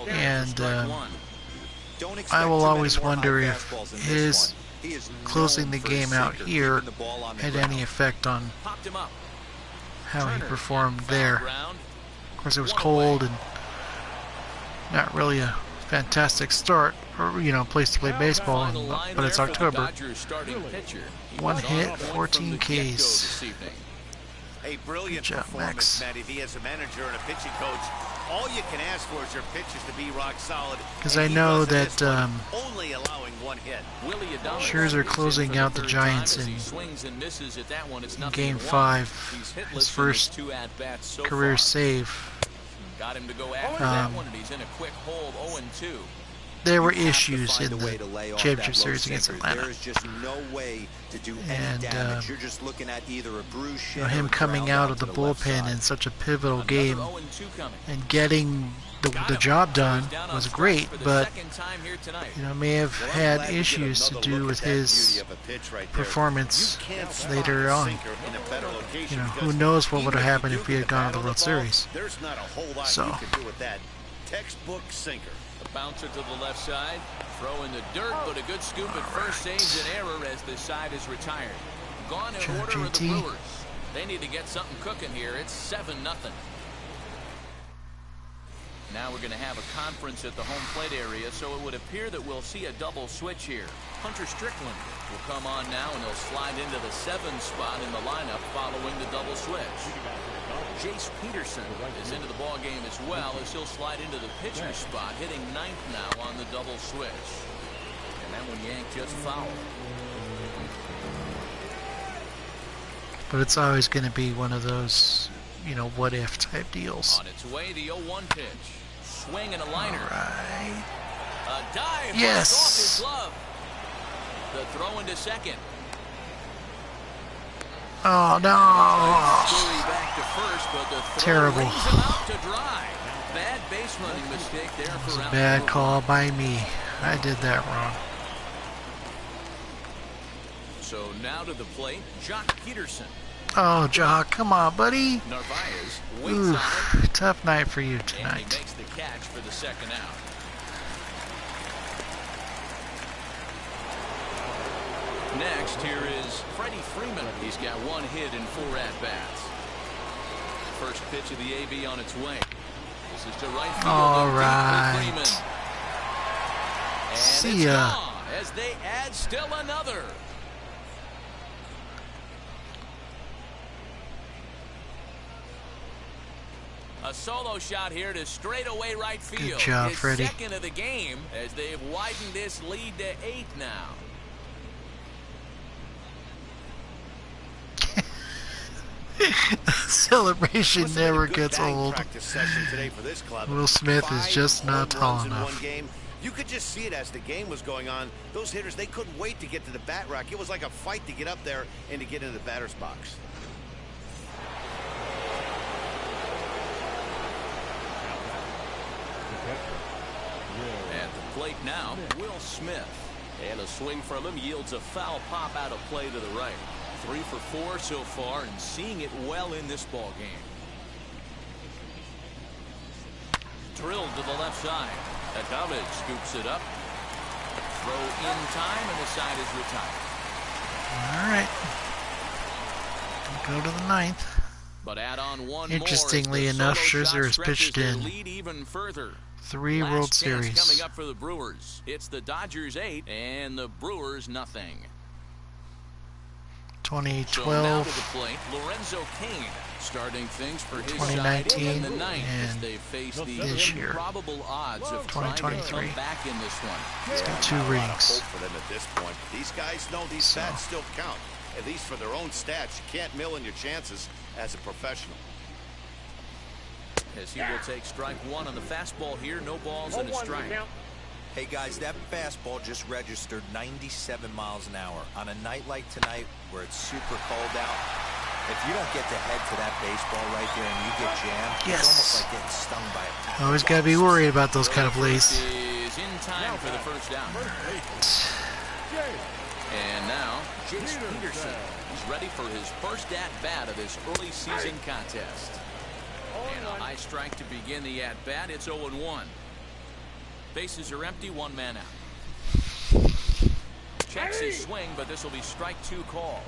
And I will always wonder if his closing the game out here had any effect on how he performed there. Of course, it was cold and not really a fantastic start or, place to play baseball, but it's October. 1 hit, 14 Ks. A brilliant performance, Matt. If he has a manager and a pitching coach, all you can ask for is your pitchers to be rock solid. Because I know that only allowing 1 hit. Scherzer closing out the Giants in Game 5, his first career save. Got him to go after that one, and he's in a quick hold, 0-2. There were issues in the championship series against Atlanta. There is just no way to do any damage. You're just looking at either a bruised shin him coming out of the bullpen in such a pivotal game and getting the job done was great, but may have had issues to do with his performance later on. Who knows what would have happened if he had gone to the World Series. So textbook sinker. The bouncer to the left side, throw in the dirt, but a good scoop at first saves an error as the side is retired. Gone in order of the Brewers. They need to get something cooking here. It's 7-0. Now we're going to have a conference at the home plate area, so it would appear that we'll see a double switch here. Hunter Strickland will come on now, and he'll slide into the 7 spot in the lineup following the double switch. Jace Peterson is into the ball game as well, as he'll slide into the pitcher spot, hitting 9th now on the double switch. And that one yanked just foul. But it's always going to be one of those, you know, what if type deals. On its way, the 0-1 pitch. Swing and a liner. All right. A dive. Yes. Off his glove. The throw into second. Oh no! Back to first, but the throw Terrible. lays him out to dry. Bad base running mistake there for out. Bad call by me. I did that wrong. So now to the plate, Jock Peterson. Oh, Jock, come on, buddy. Narvaez waits Ooh, on it. tough night for you And he tonight. makes the catch for the second out. Next, here is Freddie Freeman. He's got 1 hit and 4 at-bats. First pitch of the AB on its way. This is to right field. All Deep for right. Freeman. And See it's ya. gone as they add still another. A solo shot here to straightaway right field. Good job, His Freddie. second of the game as they've widened this lead to 8 now. Celebration Must have been a never good gets batting old. practice session today for this club. Will Smith is 5 just not home tall runs in enough. one game. You could just see it as the game was going on. Those hitters, they couldn't wait to get to the bat rack. It was like a fight to get up there and to get into the batter's box. At the plate now, Will Smith. And a swing from him yields a foul pop out of play to the right. 3 for 4 so far and seeing it well in this ball game. Drilled to the left side. Adamid scoops it up. Throw in time and the side is retired. All right. Go to the 9th. But add on one Interestingly more as the enough, solo Scherzer shot has pitched stretches their in lead even further. 3 Last World chance Series. coming up for the Brewers. It's the Dodgers 8 and the Brewers nothing. So now to 2012, the plate, Lorenzo Cain starting things for his 2019, side in the 9th as and they face the this year. improbable odds of trying to 2023. come back in this one. he's got 2 A lot of rings. hope for them at this point. These guys know these So. bats still count, at least for their own stats. You can't mill in your chances as a professional. As he will take strike 1 on the fastball here, no balls and a strike. Hey guys, that fastball just registered 97 miles an hour. On a night like tonight where it's super cold out, if you don't get the head to that baseball right there and you get jammed, Yes. it's almost like getting stung by a pack. Always got to be worried about those kind of plays. Is in time for the first down. And now, Jace Peterson is ready for his first at-bat of this early season contest. And a high strike to begin the at-bat. It's 0-1. Bases are empty, 1 man out. Checks his swing, but this will be strike 2 called.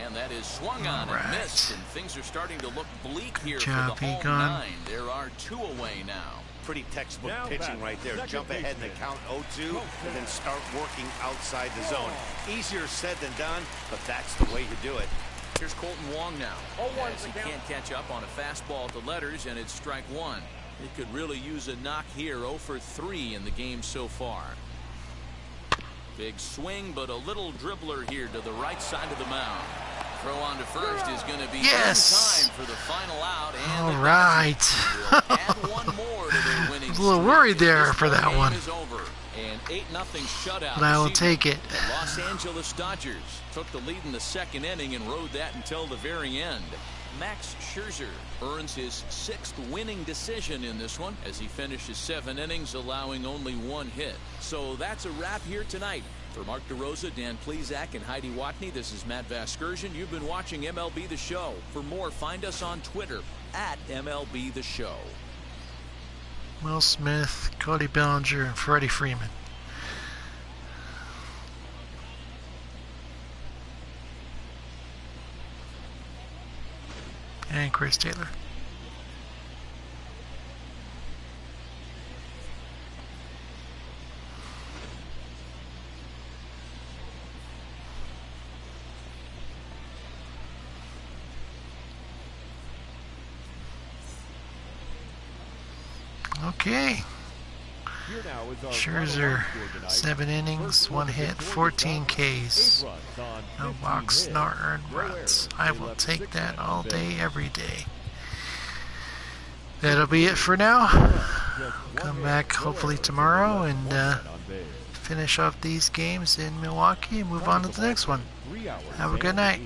And that is swung on and missed, and things are starting to look bleak here for the home Egon. 9. There are 2 away now. Pretty textbook Now pitching back, right there. second Jump ahead in the baseman. count 0-2 and then start working outside the zone. Easier said than done, but that's the way you do it. Here's Colton Wong now. As he can't catch up on a fastball at the letters, and it's strike 1. He could really use a knock here. 0 for 3 in the game so far. Big swing, but a little dribbler here to the right side of the mound. Throw on to first is going to be Yes. in time for the final out. And All the right. Dodgers will add one more to their winning I was a little streak worried as there this for that game one. is over. An 8-0 shutout. But I will this evening. take it. The Los Angeles Dodgers took the lead in the second inning and rode that until the very end. Max Scherzer earns his 6th winning decision in this one as he finishes 7 innings, allowing only 1 hit. So that's a wrap here tonight. For Mark DeRosa, Dan Plezak, and Heidi Watney, this is Matt Vasgersian. You've been watching MLB The Show. For more, find us on Twitter at MLB The Show. Will Smith, Cody Bellinger, and Freddie Freeman. and Chris Taylor. Okay. Scherzer, 7 innings, 1 hit, 14 Ks. No walks, no earned runs. I will take that all day, every day. That'll be it for now. Come back hopefully tomorrow and finish off these games in Milwaukee and move on to the next one. Have a good night.